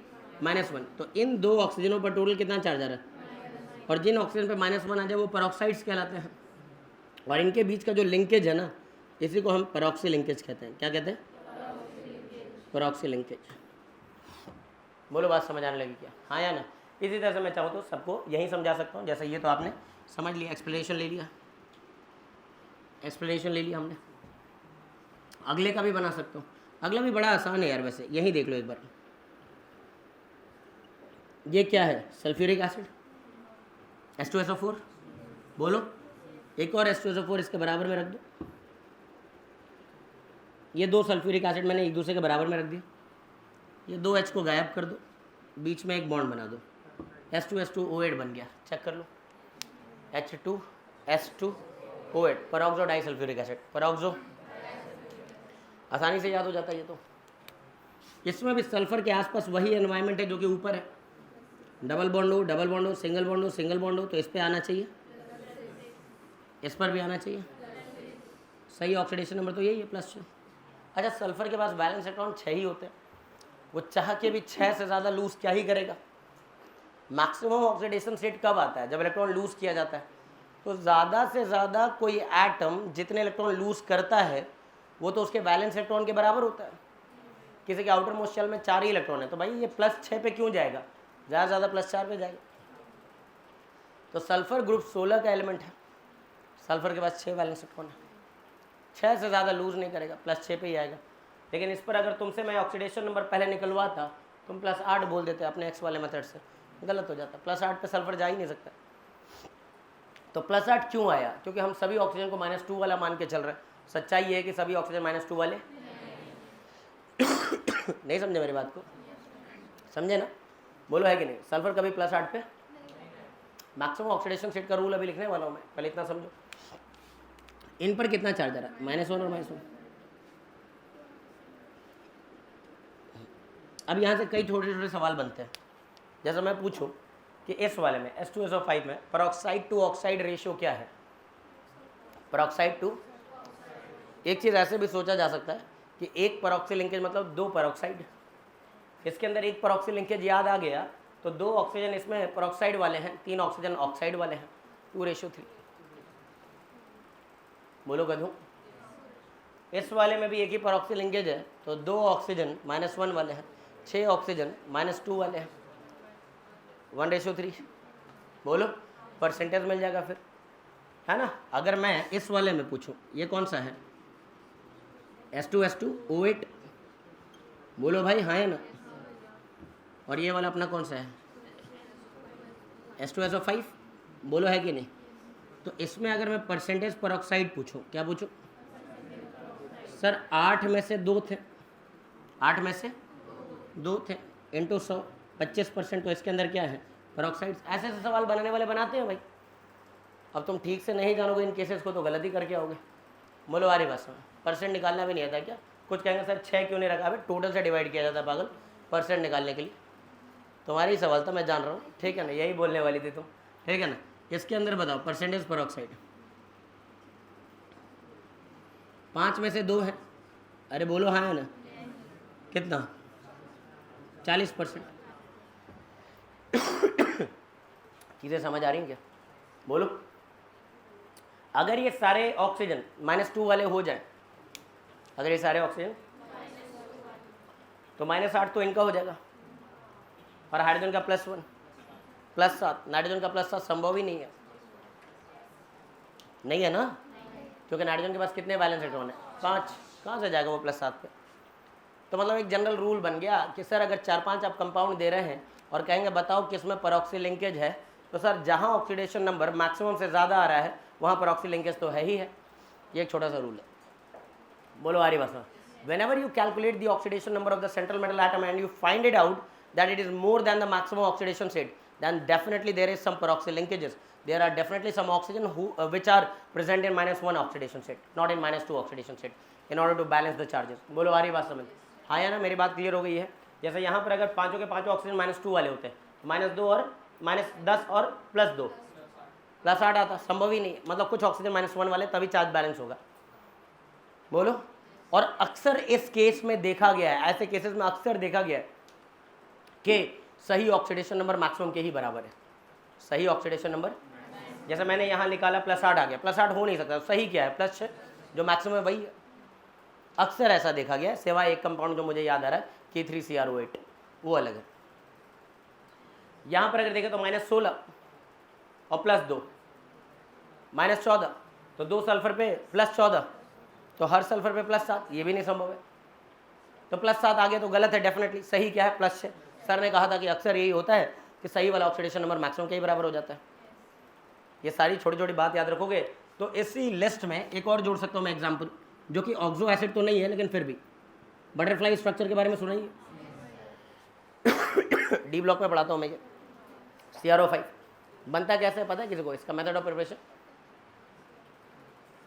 Speaker 1: -1, तो इन 2 ऑक्सीजनों पर टोटल कितना चार्ज आ रहा है। और जिन ऑक्सीजन पर -1 आ जाए वो परऑक्साइड्स कहलाते हैं, और इनके बीच का जो लिंकेज है ना, इसी को हम परऑक्सी लिंकेज कहते हैं। क्या कहते हैं, परऑक्सी लिंकेज। बोलो बात समझ आने लगी क्या, हाँ या ना। इसी तरह से मैं चाहूँ तो सबको यही समझा सकता हूँ, जैसे ये तो आपने समझ लिया, एक्सप्लेनेशन ले लिया, हमने। अगले का भी बना सकता हूँ, अगला भी बड़ा आसान है यार वैसे, यही देख लो एक बार। ये क्या है, सल्फ्यूरिक एसिड, H2SO4, बोलो एक और H2SO4 इसके बराबर में रख दो। ये 2 सल्फ्यूरिक एसिड मैंने एक दूसरे के बराबर में रख दिया, ये 2 H को गायब कर दो, बीच में एक बॉन्ड बना दो, H2S2O8 बन गया। चेक कर लो, H2S2O8 peroxo disulphuric acid, peroxo, आसानी से याद हो जाता है ये तो। इसमें भी सल्फर के आसपास वही एनवायरनमेंट है जो कि ऊपर है, डबल बॉन्ड हो, डबल बॉन्ड हो, सिंगल बॉन्ड हो, सिंगल बॉन्ड हो, तो इस पे आना चाहिए, इस पर भी आना चाहिए। सही ऑक्सीडेशन नंबर तो यही है +6। अच्छा, सल्फर के पास वैलेंस इलेक्ट्रॉन 6 ही होते हैं, वो चाह के भी 6 से ज़्यादा लूज क्या ही करेगा। मैक्सिमम ऑक्सीडेशन स्टेट कब आता है? जब इलेक्ट्रॉन लूज किया जाता है। तो ज़्यादा से ज़्यादा कोई एटम जितने इलेक्ट्रॉन लूज करता है वो तो उसके वैलेंस इलेक्ट्रॉन के बराबर होता है। किसी के आउटर मोस्ट शेल में 4 ही इलेक्ट्रॉन है, तो भाई ये +6 पे क्यों जाएगा, ज़्यादा से ज़्यादा +4 पे जाएगा। तो सल्फर ग्रुप 16 का एलिमेंट है, सल्फर के पास 6 वैलेंस इलेक्ट्रॉन है, 6 से ज़्यादा लूज नहीं करेगा, +6 पे ही आएगा। लेकिन इस पर अगर तुमसे मैं ऑक्सीडेशन नंबर पहले निकलवाता, तुम +8 बोल देते अपने एक्स वाले मेथड से, गलत हो जाता। +8 पे सल्फर जा ही नहीं सकता। तो +8 क्यों आया? क्योंकि हम सभी ऑक्सीजन को -2 वाला मान के चल रहे हैं। सच्चाई ये है कि सभी ऑक्सीजन -2 वाले नहीं समझे मेरी बात को? समझे ना? बोलो है कि नहीं? सल्फर कभी +8 पे, मैक्सिमम ऑक्सीडेशन स्टेट का रूल अभी लिखने वाला हूँ मैं, पहले इतना समझो। इन पर कितना चार्ज आ रहा है? -1 और -1। अब यहाँ से कई छोटे छोटे सवाल बनते हैं। जैसा मैं पूछूं कि इस वाले में H2SO5 में पेरोक्साइड टू ऑक्साइड रेशियो क्या है? पेरोक्साइड टू, एक चीज़ ऐसे भी सोचा जा सकता है कि एक पेरोक्सी लिंकेज मतलब 2 पेरोक्साइड, इसके अंदर एक पेरोक्सी लिंकेज याद आ गया तो 2 ऑक्सीजन इसमें पेरोक्साइड वाले हैं, 3 ऑक्सीजन ऑक्साइड वाले हैं, 2:3। बोलो गधू। इस वाले में भी एक ही पेरोक्सी लिंकेज है तो 2 ऑक्सीजन -1 वाले हैं, 6 ऑक्सीजन -2 वाले हैं, 1:3। बोलो, परसेंटेज मिल जाएगा फिर, है ना? अगर मैं इस वाले में पूछूं ये कौन सा है? H2SO8। बोलो भाई, हाँ है ना? और ये वाला अपना कौन सा है? H2SO5। बोलो है कि नहीं? तो इसमें अगर मैं परसेंटेज पेरोक्साइड पूछूं, क्या पूछूं? सर 8 में से 2 थे, 8 में से 2 थे इंटू 100, 25%। तो इसके अंदर क्या है? पेरोक्साइड्स। ऐसे ऐसे सवाल बनाने वाले बनाते हैं भाई। अब तुम ठीक से नहीं जानोगे इन केसेस को तो गलती करके आओगे। बोलो आ रही बात समझ? परसेंट निकालना भी नहीं आता क्या? कुछ कहेंगे सर 6 क्यों नहीं रखा? अभी टोटल से डिवाइड किया जाता है पागल, परसेंट निकालने के लिए। तुम्हारी ही सवाल था, मैं जान रहा हूँ, ठीक है ना? यही बोलने वाली थी तुम, ठीक है ना? इसके अंदर बताओ परसेंटेज पेरोक्साइड। 5 में से 2 है, अरे बोलो हाँ है ना? कितना? 40%। चीज़ें समझ आ रही हैं क्या? बोलो। अगर ये सारे ऑक्सीजन -2 वाले हो जाए, अगर ये सारे ऑक्सीजन तो -8 तो इनका हो जाएगा, और हाइड्रोजन का +1 +7, नाइट्रोजन का +7 संभव ही नहीं है, नहीं है ना? क्योंकि नाइट्रोजन के पास कितने वैलेंस इलेक्ट्रॉन है? 5। कहाँ से जाएगा वो +7 पे? तो मतलब एक जनरल रूल बन गया कि सर अगर 4-5 आप कंपाउंड दे रहे हैं और कहेंगे बताओ किसमें पेरोक्सी लिंकेज है, तो सर जहाँ ऑक्सीडेशन नंबर मैक्सिमम से ज़्यादा आ रहा है वहाँ पेरोक्सी लिंकेज तो है ही है। ये एक छोटा सा रूल है। बोलो आ रही बात? Whenever you calculate the oxidation number of the central metal atom and you find it out that it is more than the maximum oxidation state, then definitely there is some peroxy linkages. There are definitely some oxygen which are present in -1 oxidation state, not in -2 oxidation state, in order to balance the charges. बोलो आ रही बात समझ? हाँ या ना? मेरी बात clear हो गई है? जैसे यहाँ पर अगर पाँचों के पाँचों ऑक्सीजन -2 वाले होते हैं, -2 और -10 और +2, +8 आता, संभव ही नहीं। मतलब कुछ ऑक्सीजन -1 वाले तभी चार्ज बैलेंस होगा। बोलो। और अक्सर इस केस में देखा गया है, ऐसे केसेस में अक्सर देखा गया है कि सही ऑक्सीडेशन नंबर मैक्सिमम के ही बराबर है। सही ऑक्सीडेशन नंबर, जैसे मैंने यहाँ निकाला +8 आ गया, +8 हो नहीं सकता, सही क्या है? +6, जो मैक्सिमम है वही है। अक्सर ऐसा देखा गया है, सिवाय एक कंपाउंड जो मुझे याद आ रहा है K3CrO8, वो अलग है। यहाँ पर अगर देखें तो -16 और +2, -14, तो 2 सल्फर पे +14, तो हर सल्फर पे +7, ये भी नहीं संभव है। तो +7 आ गया तो गलत है डेफिनेटली। सही क्या है? +6। सर ने कहा था कि अक्सर यही होता है कि सही वाला ऑक्सीडेशन नंबर मैक्सिमम के ही बराबर हो जाता है। ये सारी छोटी छोटी बात याद रखोगे तो इसी लिस्ट में एक और जोड़ सकता हूँ मैं एग्जाम्पल, जो कि ऑक्सो एसिड तो नहीं है लेकिन फिर भी बटरफ्लाई स्ट्रक्चर के बारे में सुनाइए। डी ब्लॉक में पढ़ाता हूँ मैं ये। CrO5 बनता कैसे है पता है किसी को? इसका मेथड ऑफ प्रिपरेशन,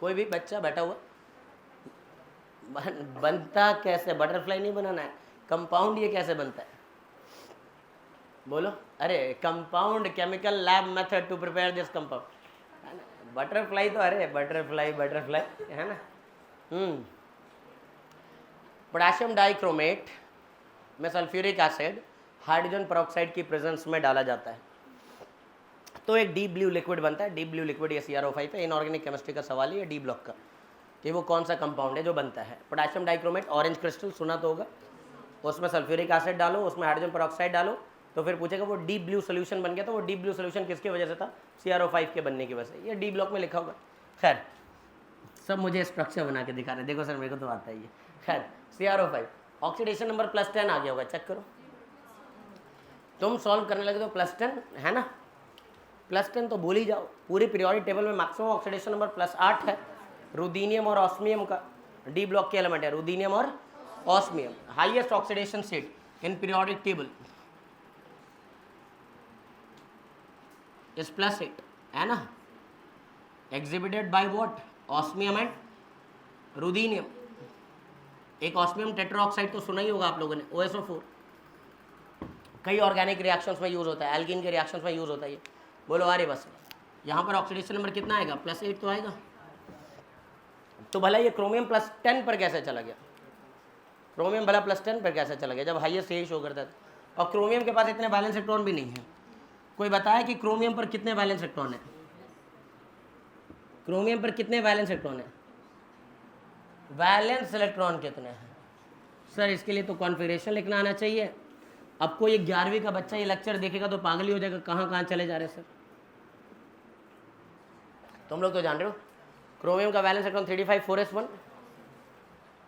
Speaker 1: कोई भी बच्चा बैठा हुआ, बनता कैसे? बटरफ्लाई नहीं बनाना है, कंपाउंड ये कैसे बनता है? बोलो, अरे compound chemical lab method to prepare this compound. Butterfly तो अरे बटरफ्लाई है ना। पोटेशियम डाइक्रोमेट में सल्फ्यूरिक एसिड हाइड्रोजन पेरोक्साइड की प्रेजेंस में डाला जाता है तो एक डीप ब्लू लिक्विड बनता है। डीप ब्लू लिक्विड ये CrO5 है। इनऑर्गेनिक केमिस्ट्री का सवाल है डी ब्लॉक का कि वो कौन सा कंपाउंड है जो बनता है। पोटेशियम डाइक्रोमेट ऑरेंज क्रिस्टल सुना तो होगा, उसमें सल्फ्यूरिक एसिड डालो, उसमें हाइड्रोजन पेरोक्साइड डालो तो फिर पूछेगा वो डीप ब्लू सोल्यूशन बन गया। तो वो डीप ब्लू सोल्यूशन किसकी वजह से था? CrO5 के बनने की वजह से। ये डी ब्लॉक में लिखा होगा। खैर सब मुझे स्ट्रक्चर बना के दिखा रहे, देखो सर मेरे को तो आता ही है। खैर CrO5 ऑक्सीडेशन नंबर +10 आ गया होगा, चेक करो। तुम सॉल्व करने लगे तो +10 है ना, +10 तो भूल ही जाओ। पूरी पीरियोडिक टेबल में मैक्सिमम ऑक्सीडेशन नंबर +8 है। रुदीनियम और ऑस्मियम का डी ब्लॉक के एलिमेंट है, रुदीनियम और osmium. Highest oxidation state in periodic table is +8 है ना, exhibited by what? Osmium and ruthenium. एक ऑस्मियम टेट्राऑक्साइड तो सुना ही होगा आप लोगों ने, OSO4। कई ऑर्गेनिक रिएक्शंस में यूज होता है, एल्कीन के रिएक्शंस में यूज होता है ये। बोलो अरे बस यहाँ पर ऑक्सीडेशन नंबर कितना आएगा? +8 तो आएगा। तो भला ये क्रोमियम +10 पर कैसे चला गया? क्रोमियम भला +10 पर कैसे चला गया जब हाईएस्ट यही शो करता था? और क्रोमियम के पास इतने वैलेंस इलेक्ट्रॉन भी नहीं है। कोई बताया कि क्रोमियम पर कितने वैलेंस इलेक्ट्रॉन है? क्रोमियम पर कितने वैलेंस इलेक्ट्रॉन है? वैलेंस इलेक्ट्रॉन कितने हैं सर? इसके लिए तो कॉन्फ़िगरेशन लिखना आना चाहिए। अब कोई 11वीं का बच्चा ये लेक्चर देखेगा तो पागल ही हो जाएगा, कहाँ कहाँ चले जा रहे हैं सर। तुम लोग तो जान रहे हो क्रोमियम का वैलेंस इलेक्ट्रॉन 3d5 4s1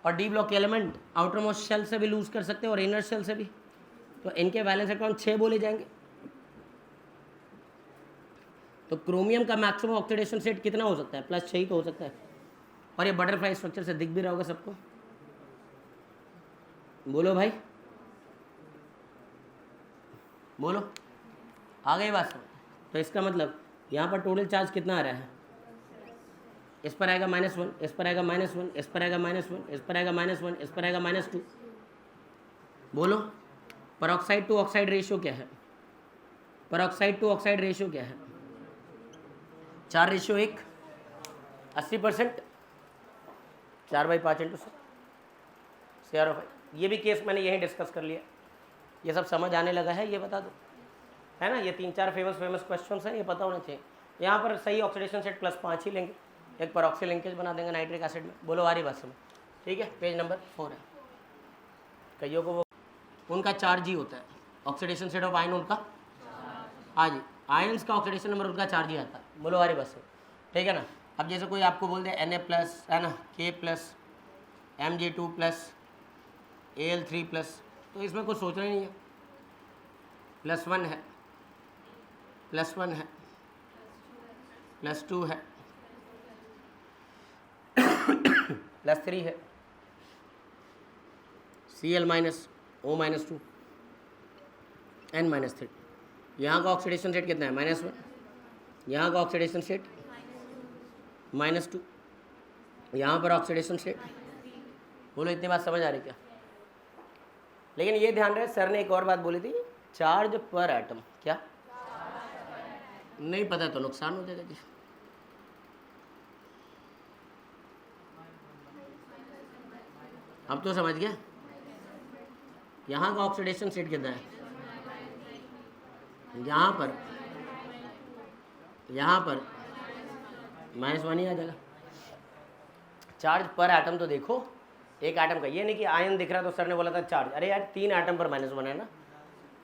Speaker 1: और डी ब्लॉक के एलिमेंट आउटर मोस्ट शेल से भी लूज कर सकते हैं और इनर शेल से भी। तो इनके वैलेंस इलेक्ट्रॉन 6 बोले जाएंगे। तो क्रोमियम का मैक्सिमम ऑक्सीडेशन स्टेट कितना हो सकता है? +6 ही तो हो सकता है। और ये बटरफ्लाई स्ट्रक्चर से दिख भी रहा होगा सबको। बोलो भाई, बोलो, आ गई बात। तो इसका मतलब यहाँ पर टोटल चार्ज कितना आ रहा है? इस पर आएगा -1, इस पर आएगा -1, इस पर आएगा -1, इस पर आएगा -1, इस पर आएगा -2। बोलो पेरोक्साइड टू ऑक्साइड रेशियो क्या है? पेरोक्साइड टू ऑक्साइड रेशियो क्या है? 4:1 80%, 4/5 × CrO5। ये भी केस मैंने यहीं डिस्कस कर लिया। ये सब समझ आने लगा है, ये बता दो, है ना। ये 3-4 फेमस क्वेश्चंस हैं, ये पता होना चाहिए। यहाँ पर सही ऑक्सीडेशन सेट +5 ही लेंगे, एक पेरोक्सी लिंकेज बना देंगे नाइट्रिक एसिड में। बोलो आ रही बात समझ? ठीक है, पेज नंबर 4 है। कईयों को वो उनका चार्ज ही होता है, ऑक्सीडेशन सेट ऑफ आयन उनका। हाँ जी, आयन्स का ऑक्सीडेशन नंबर उनका चार्ज ही आता है। बोलो आ रही बस, ठीक है ना। अब जैसे कोई आपको बोल दे Na+ है ना, K+, Mg2+, Al3+, तो इसमें कुछ सोचना ही नहीं है। +1 है, +1 है, +2 है, +3 है, Cl- O-2, N-3। यहाँ का ऑक्सीडेशन सेट कितना है? -1। यहाँ का ऑक्सीडेशन सेट -2। यहाँ पर ऑक्सीडेशन सेट। बोलो इतनी बात समझ आ रही क्या? लेकिन ये ध्यान रहे, सर ने एक और बात बोली थी, चार्ज पर एटम। क्या? नहीं पता तो नुकसान हो जाएगा जी। अब तो समझ गया। यहाँ का ऑक्सीडेशन स्टेट कितना है? यहाँ पर -1 ही आ जाएगा। चार्ज पर एटम तो देखो, एक एटम का, ये नहीं कि आयन दिख रहा तो सर ने बोला था चार्ज। अरे यार 3 एटम पर -1 है ना,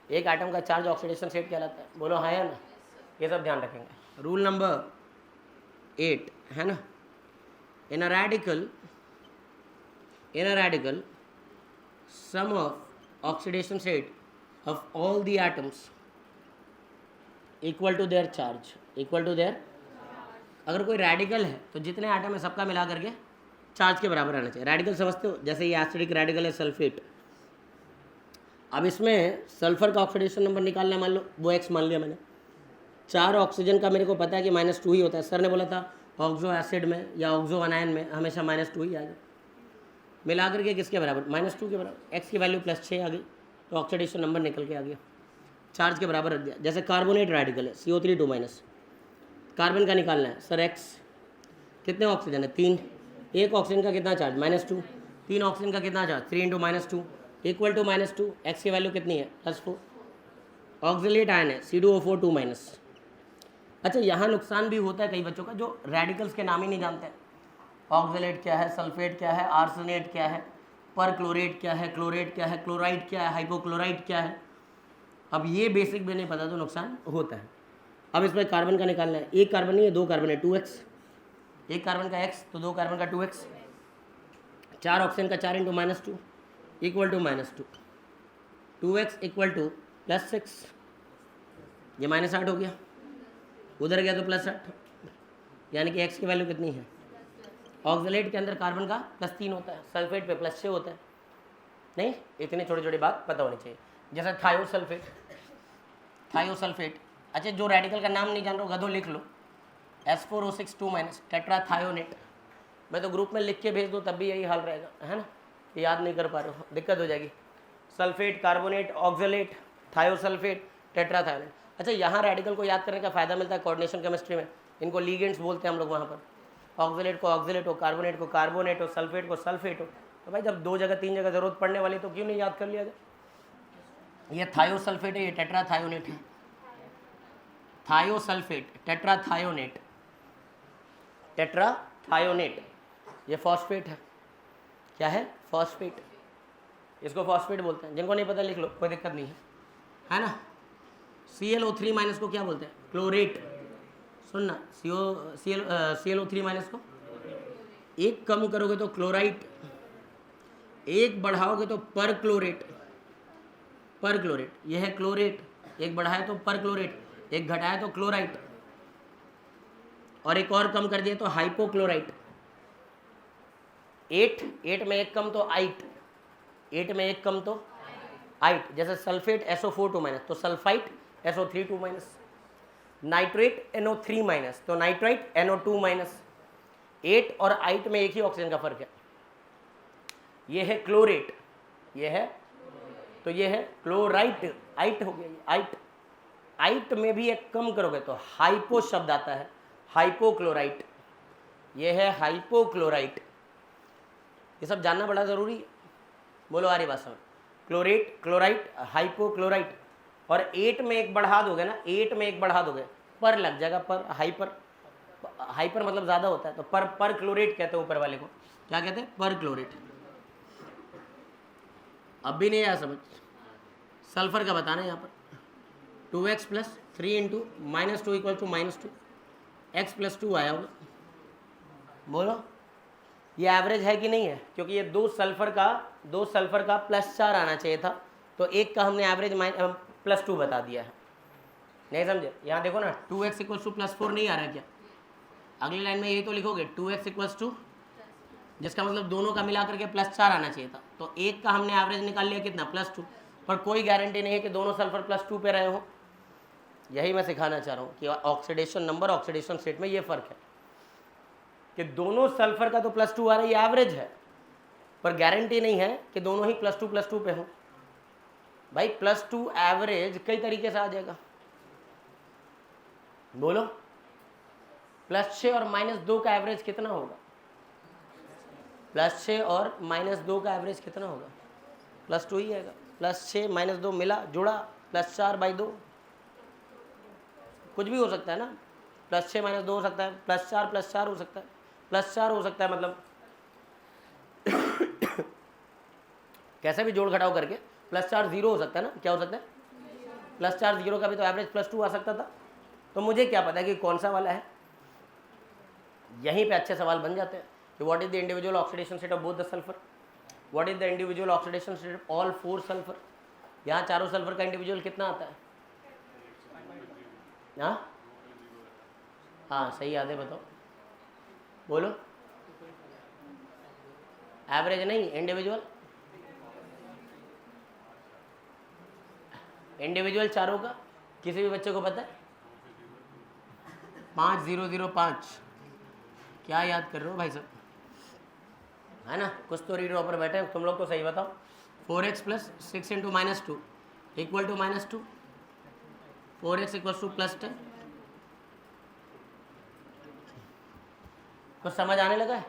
Speaker 1: एक एटम का चार्ज ऑक्सीडेशन स्टेट कहलाता है। बोलो हाँ या ना, ये सब ध्यान रखेंगे। रूल नंबर 8 है ना, इन अ radical sum of oxidation state of all the atoms equal to their charge, equal to their। अगर कोई रेडिकल है तो जितने एटम है सबका मिला करके चार्ज के बराबर आना चाहिए। रेडिकल समझते हो? जैसे ये एसिडिक रेडिकल है सल्फेट। अब इसमें सल्फर का ऑक्सीडेशन नंबर निकालना, मान लो वो X मान लिया मैंने। 4 ऑक्सीजन का मेरे को पता है कि -2 ही होता है। सर ने बोला था ऑक्सो एसिड में या ऑक्सो अनायन में हमेशा -2 ही आ गया। मिला करके किसके बराबर? -2 के बराबर। X की वैल्यू +6 आ गई तो ऑक्सीडेशन नंबर निकल के आ गया। चार्ज के बराबर रख दिया। जैसे कार्बोनेट रेडिकल है CO3 कार्बन का निकालना है सर x, कितने ऑक्सीजन है 3, एक ऑक्सीजन का कितना चार्ज -2, 3 ऑक्सीजन का कितना चार्ज 3 × -2 इक्वल टू -2, x की वैल्यू कितनी है +4। ऑक्सीलेट आयन है C2O4 2-। अच्छा यहाँ नुकसान भी होता है कई बच्चों का जो रेडिकल्स के नाम ही नहीं जानते हैं। ऑक्सीलेट क्या है, सल्फेट क्या है, आर्सेनेट क्या है, पर क्लोरेट क्या है, क्लोरेट क्या है, क्लोराइड क्या है, हाइपोक्लोराइड क्या है। अब ये बेसिक भी नहीं पता तो नुकसान होता है। अब इसमें कार्बन का निकालना है, एक कार्बन नहीं है 2 कार्बन है 2x, एक कार्बन का x तो 2 कार्बन का 2x, 4 ऑक्सीजन का 4 × -2 equal to -2, 2x equal to +6, ये -8 हो गया, उधर गया तो +8, यानी कि x की वैल्यू कितनी है। ऑक्सीलेट के अंदर कार्बन का +3 होता है, सल्फेट पे +6 होता है। नहीं, इतनी छोटी छोटी बात पता होनी चाहिए। जैसे थायोसल्फेट, थायोसल्फेट, अच्छा जो रेडिकल का नाम नहीं जान रहे हो गधो लिख लो, S4O6 2- टेट्राथायोनेट। मैं तो ग्रुप में लिख के भेज दूँ तब भी यही हाल रहेगा, है ना, याद नहीं कर पा रहे हो, दिक्कत हो जाएगी। Sulphate, carbonate, oxalate, thiosulphate, tetrathionate. अच्छा यहाँ रेडिकल को याद करने का फ़ायदा मिलता है कोऑर्डिनेशन केमिस्ट्री में, इनको लीगेंड्स बोलते हैं हम लोग वहाँ पर। ऑक्सीलेट को ऑक्सीलेट हो, कार्बोनेट को कार्बोनेट हो, सल्फेट को सल्फेट हो, तो भाई जब 2 जगह 3 जगह ज़रूरत पड़ने वाली तो क्यों नहीं याद कर लिया जाए। ये थायोसल्फेट है, ये टेट्राथायोनेट है, थायोसल्फेट टेट्राथायोनेट, टेट्राथायोनेट, ये फॉस्फेट है, क्या है फॉस्फेट, इसको फॉस्फेट बोलते हैं। जिनको नहीं पता लिख लो, कोई दिक्कत नहीं है ना। ClO3- को क्या बोलते हैं क्लोरेट, सुनना ClO3- को एक कम करोगे तो क्लोराइट, एक बढ़ाओगे तो पर क्लोरेट, पर क्लोरेट, यह है क्लोरेट, एक बढ़ाए तो पर क्लोरेट, एक घटाए तो क्लोराइट, और एक और कम कर दिए तो हाइपोक्लोराइट। 8 में एक कम तो आइट, 8 में एक कम तो आइट। जैसे सल्फेट SO4 2- तो सल्फाइट SO3 2-, नाइट्रेट NO3- तो नाइट्राइट NO2-। 8 और आइट में एक ही ऑक्सीजन का फर्क है। ये है क्लोरेट, ये है, तो ये है क्लोराइट, आइट हो गया ये आइट। आइट में भी एक कम करोगे तो हाइपो शब्द आता है, हाइपोक्लोराइट, ये है हाइपोक्लोराइट। ये सब जानना बड़ा ज़रूरी है। बोलो आ रही बात समझ। Chlorate, chlorite, hypochlorite. और 8 में एक बढ़ा दोगे ना, 8 में एक बढ़ा दोगे पर लग जाएगा, पर हाइपर, हाइपर मतलब ज़्यादा होता है, तो पर क्लोरेट कहते हैं ऊपर वाले को, क्या कहते हैं पर क्लोरेट। अब भी नहीं आया समझ। सल्फर का बताना है यहाँ पर, 2x + 3 × -2 इक्वल टू -2, x + 2 आया होगा। बोलो ये एवरेज है कि नहीं है, क्योंकि ये 2 सल्फर का +4 आना चाहिए था, तो एक का हमने एवरेज +2 बता दिया है। नहीं समझे, यहाँ देखो ना 2x = +4 नहीं आ रहा है क्या, अगली लाइन में यही तो लिखोगे 2x = जिसका मतलब दोनों का मिला करके +4 आना चाहिए था, तो एक का हमने एवरेज निकाल लिया कितना +2, पर कोई गारंटी नहीं है कि दोनों सल्फर +2 पे रहे हो। यही मैं सिखाना चाह रहा हूँ कि ऑक्सीडेशन नंबर, ऑक्सीडेशन स्टेट में ये फ़र्क है कि दोनों सल्फर का तो +2 आ रहा है, ये एवरेज है, पर गारंटी नहीं है कि दोनों ही +2 पे हो। भाई +2 एवरेज कई तरीके से आ जाएगा। बोलो +6 और -2 का एवरेज कितना होगा, +6 और -2 का एवरेज कितना होगा, +2 ही आएगा। +6 -2 मिला जुड़ा +4/2, कुछ भी हो सकता है ना, +6 -2 हो सकता है, +4 हो सकता है, +4 हो सकता है, मतलब कैसे भी जोड़ घटाव करके +4 0 हो सकता है ना, क्या हो सकता है +4 0 का भी तो एवरेज +2 आ सकता था। तो मुझे क्या पता है कि कौन सा वाला है। यहीं पे अच्छे सवाल बन जाते हैं कि what is the individual oxidation state of both the sulphur, what is the individual oxidation state of all 4 sulphur. यहाँ चारों सल्फर का इंडिविजुअल कितना आता है, हाँ सही याद है, बताओ बोलो। एवरेज नहीं, इंडिविजुअल, इंडिविजुअल चारों का किसी भी बच्चे को पता है 5005। क्या याद कर रहे हो भाई साहब, है ना, कुछ तो रीडर ऊपर बैठे तुम लोग तो सही बताओ। 4x + 6 × -2 equal to -2, 4x equals to plus 10। कुछ समझ आने लगा है?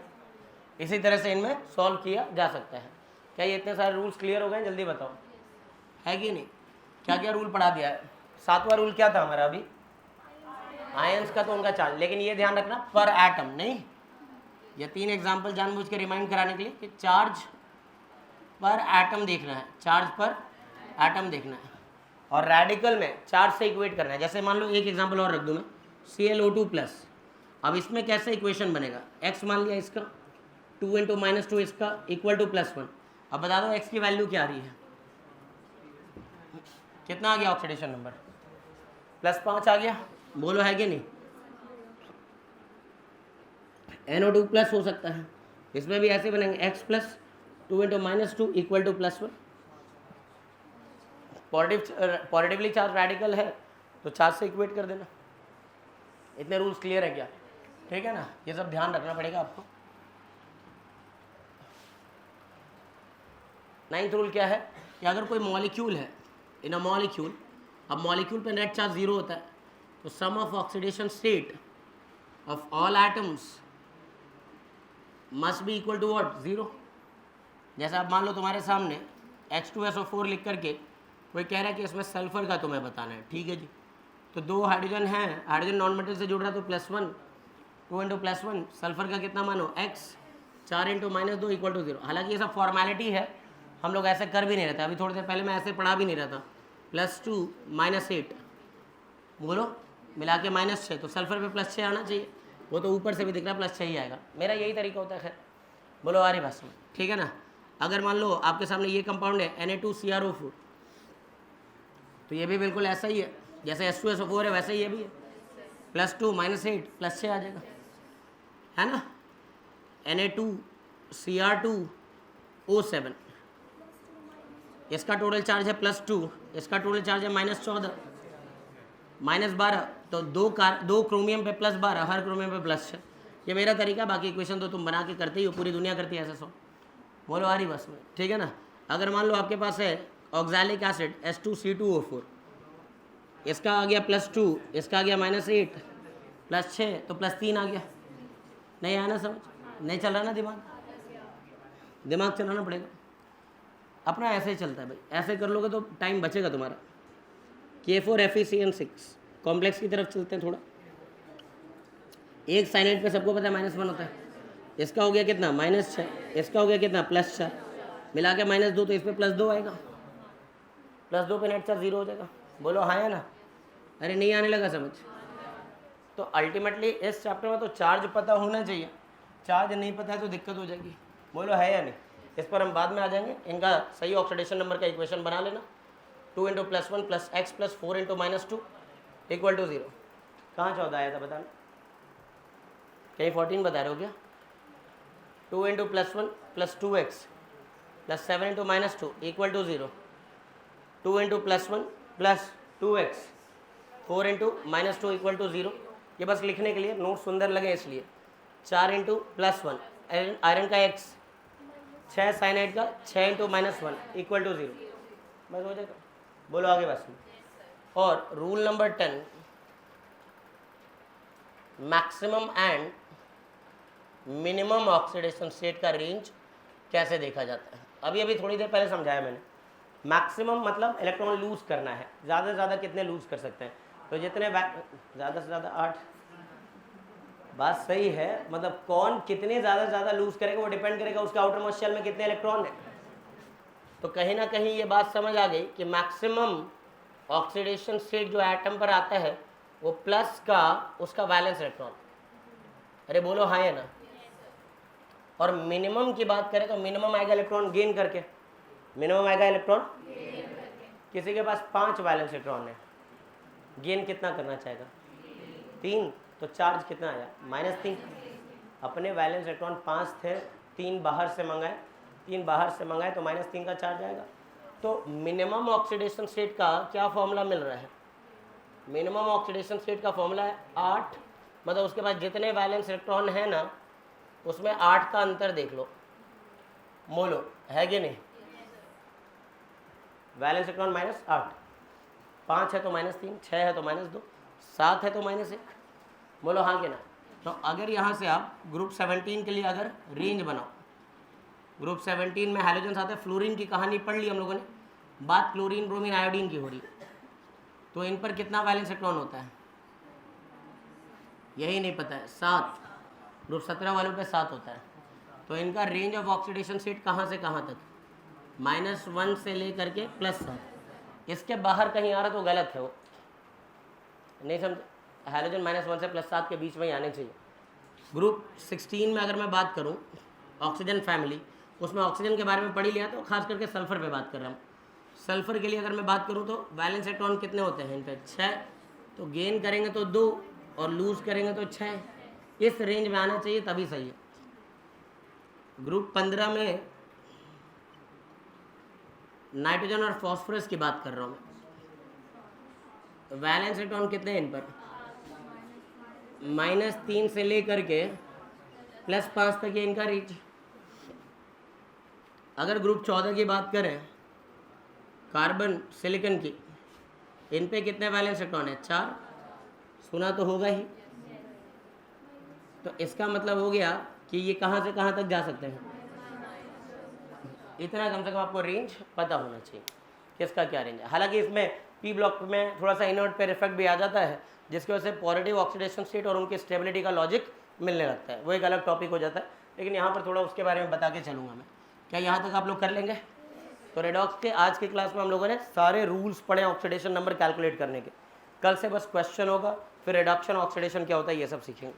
Speaker 1: इसी तरह से इनमें सॉल्व किया जा सकता है। क्या ये इतने सारे रूल्स क्लियर हो गए? जल्दी बताओ, है कि नहीं? क्या क्या रूल पढ़ा दिया है? 7वां रूल क्या था हमारा अभी? आयंस का तो उनका चार्ज, लेकिन ये ध्यान रखना पर एटम नहीं। ये 3 एग्जाम्पल जानबूझ के रिमाइंड कराने के लिए कि चार्ज पर एटम देखना है, चार्ज पर एटम देखना है, और रेडिकल में चार्ज से इक्वेट करना है। जैसे मान लो एक एग्जाम्पल और रख दूँ मैं, ClO2 प्लस। अब इसमें कैसे इक्वेशन बनेगा? x मान लिया इसका, 2 इंटू -2 इसका इक्वल टू +1। अब बता दो x की वैल्यू क्या आ रही है? कितना आ गया ऑक्सीडेशन नंबर? +5 आ गया। बोलो है कि नहीं? NO2 प्लस हो सकता है, इसमें भी ऐसे बनेंगे x plus 2 into -2 equal to +1। Positively charge radical है तो चार्ज से इक्वेट कर देना। इतने रूल्स क्लियर है क्या? ठीक है ना? ये सब ध्यान रखना पड़ेगा आपको। 9th रूल क्या है कि अगर कोई मॉलिक्यूल है, इन अ मॉलिक्यूल, अब मॉलिक्यूल पे नेट चार्ज 0 होता है, तो sum of oxidation state of all atoms must be equal to what? 0। जैसे आप मान लो तुम्हारे सामने H2SO4 लिख करके कोई कह रहा है कि इसमें सल्फर का तुम्हें बताना है, ठीक है जी। तो 2 हाइड्रोजन हैं, हाइड्रोजन नॉन मेटल से जुड़ रहा है तो +1, 2 इंटू +1, सल्फर का कितना मानो? x, 4 into -2 equal to 0। हालांकि ये सब फॉर्मेलिटी है, हम लोग ऐसे कर भी नहीं रहते। अभी थोड़ी देर पहले मैं ऐसे पढ़ा भी नहीं रहा था। +2 -8, बोलो मिला के -6, तो सल्फर पे +6 आना चाहिए। वो तो ऊपर से भी दिख रहा है +6 ही आएगा। मेरा यही तरीका होता है। खैर बोलो आ रही बात समझ, ठीक है ना? अगर मान लो आपके सामने ये कंपाउंड है Na2CrO4, तो ये भी बिल्कुल ऐसा ही है जैसे H2SO4 है, वैसे ही ये भी है। +2 -8 +6 आ जाएगा, है ना? Na2Cr2O7, इसका टोटल चार्ज है +2, इसका टोटल चार्ज है -14, -12, तो दो क्रोमियम पे +12, हर क्रोमियम पे +6। ये मेरा तरीका, बाकी इक्वेशन तो तुम बना के करते ही हो, पूरी दुनिया करती है ऐसे। सो बोलो आ रही बस में, ठीक है ना? अगर मान लो आपके पास है ऑक्सैलिक एसिड H2C2O4, इसका आ गया +2, इसका आ गया -8 +6, तो +3 आ गया। नहीं आया ना समझ? नहीं चल रहा ना दिमाग चलाना पड़ेगा अपना। ऐसे ही चलता है भाई, ऐसे कर लोगे तो टाइम बचेगा तुम्हारा। K4FeCN6 कॉम्प्लेक्स की तरफ चलते हैं थोड़ा। एक साइनाइड पे सबको पता है -1 होता है। इसका हो गया कितना? -6, इसका हो गया कितना? +4, मिला के -2, तो इस पर +2 आएगा। +2 पे नेट चार्ज 0 हो जाएगा। बोलो हाँ या ना? अरे नहीं आने लगा समझ? तो अल्टीमेटली इस चैप्टर में तो चार्ज पता होना चाहिए, चार्ज नहीं पता है तो दिक्कत हो जाएगी। बोलो है या नहीं? इस पर हम बाद में आ जाएंगे। इनका सही ऑक्सीडेशन नंबर का इक्वेशन बना लेना, 2 into +1 + x + 4 into -2 equal to 0। कहाँ 14 आया था बताना? कहीं 14 बता रहे हो क्या? 2 into +1 + 2x + 7 into -2 equal to 0। 2 into +1 + 2x 4 into -2 equal to 0। ये बस लिखने के लिए, नोट सुंदर लगे इसलिए। 4 इंटू +1 आयरन का x, 6 साइनाइड का 6 इंटू -1 इक्वल टू 0, बस हो जाएगा। बोलो आगे बस। और rule number 10, maximum and minimum oxidation state का रेंज कैसे देखा जाता है? अभी थोड़ी देर पहले समझाया मैंने। मैक्सिमम मतलब इलेक्ट्रॉन लूज करना है, ज़्यादा से ज़्यादा कितने लूज कर सकते हैं? तो जितने ज़्यादा से ज़्यादा 8। बात सही है, मतलब कौन कितने ज़्यादा से ज़्यादा लूज करेगा वो डिपेंड करेगा उसका आउटर मोस्ट शेल में कितने इलेक्ट्रॉन है। तो कहीं ना कहीं ये बात समझ आ गई कि मैक्सिमम ऑक्सीडेशन स्टेट जो एटम पर आता है वो प्लस का उसका वैलेंस इलेक्ट्रॉन। अरे बोलो हाँ या ना? और मिनिमम की बात करें तो मिनिमम आएगा इलेक्ट्रॉन गेन करके। मिनिमम आएगा इलेक्ट्रॉन, किसी के पास 5 वैलेंस इलेक्ट्रॉन है, गेन कितना करना चाहेगा? 3, तो चार्ज कितना आया? -3। अपने वैलेंस इलेक्ट्रॉन 5 थे, 3 बाहर से मंगाए, 3 बाहर से मंगाए तो -3 का चार्ज आएगा। तो मिनिमम ऑक्सीडेशन स्टेट का क्या फॉर्मूला मिल रहा है? मिनिमम ऑक्सीडेशन स्टेट का फॉर्मूला है 8, मतलब उसके पास जितने वैलेंस इलेक्ट्रॉन है ना उसमें 8 का अंतर देख लो। मोलो है कि नहीं? वैलेंस इलेक्ट्रॉन -8, 5 है तो -3, 6 है तो -2, 7 है तो -1। बोलो हाँ कि ना। तो अगर यहाँ से आप ग्रुप 17 के लिए अगर रेंज बनाओ, ग्रुप 17 में हैलोजन्स आते हैं, फ्लोरीन की कहानी पढ़ ली हम लोगों ने, बात क्लोरीन ब्रोमीन आयोडीन की हो रही है, तो इन पर कितना वैलेंस इलेक्ट्रॉन होता है यही नहीं पता है, 7। ग्रुप 17 वालों पे 7 होता है। तो इनका रेंज ऑफ ऑक्सीडेशन स्टेट कहाँ से कहाँ तक, -1 से लेकर के +7। इसके बाहर कहीं आ रहा तो गलत है वो, नहीं समझे। हैलोजन -1 से +7 के बीच में ही आने चाहिए। ग्रुप 16 में अगर मैं बात करूं ऑक्सीजन फैमिली, उसमें ऑक्सीजन के बारे में पढ़ ही लिया, तो खास करके सल्फर पे बात कर रहा हूँ। सल्फर के लिए अगर मैं बात करूं तो वैलेंस इलेक्ट्रॉन कितने होते हैं इन पे, 6। तो गेन करेंगे तो 2 और लूज करेंगे तो 6। इस रेंज में आना चाहिए तभी सही है। ग्रुप 15 में नाइट्रोजन और फॉस्फोरस की बात कर रहा हूँ मैं। वैलेंस इलेक्ट्रॉन कितने हैं इन पर, -3 से लेकर के +5 तक ये इनका रेंज। अगर ग्रुप 14 की बात करें कार्बन सिलिकॉन की, इन पे कितने वैलेंस इलेक्ट्रॉन है, 4। सुना तो होगा ही। तो इसका मतलब हो गया कि ये कहाँ से कहाँ तक जा सकते हैं, इतना कम से कम आपको रेंज पता होना चाहिए किसका क्या रेंज है। हालांकि इसमें पी ब्लॉक में थोड़ा सा इनवर्ट पेयर इफेक्ट भी आ जाता है, जिसकी वजह से पॉजिटिव ऑक्सीडेशन स्टेट और उनकी स्टेबिलिटी का लॉजिक मिलने लगता है, वो एक अलग टॉपिक हो जाता है। लेकिन यहाँ पर थोड़ा उसके बारे में बता के चलूँगा मैं। क्या यहाँ तक आप लोग कर लेंगे। तो रेडॉक्स के आज की क्लास में हम लोगों ने सारे रूल्स पढ़े ऑक्सीडेशन नंबर कैलकुलेट करने के। कल से बस क्वेश्चन होगा, फिर रिडक्शन ऑक्सीडेशन क्या होता है ये सब सीखेंगे।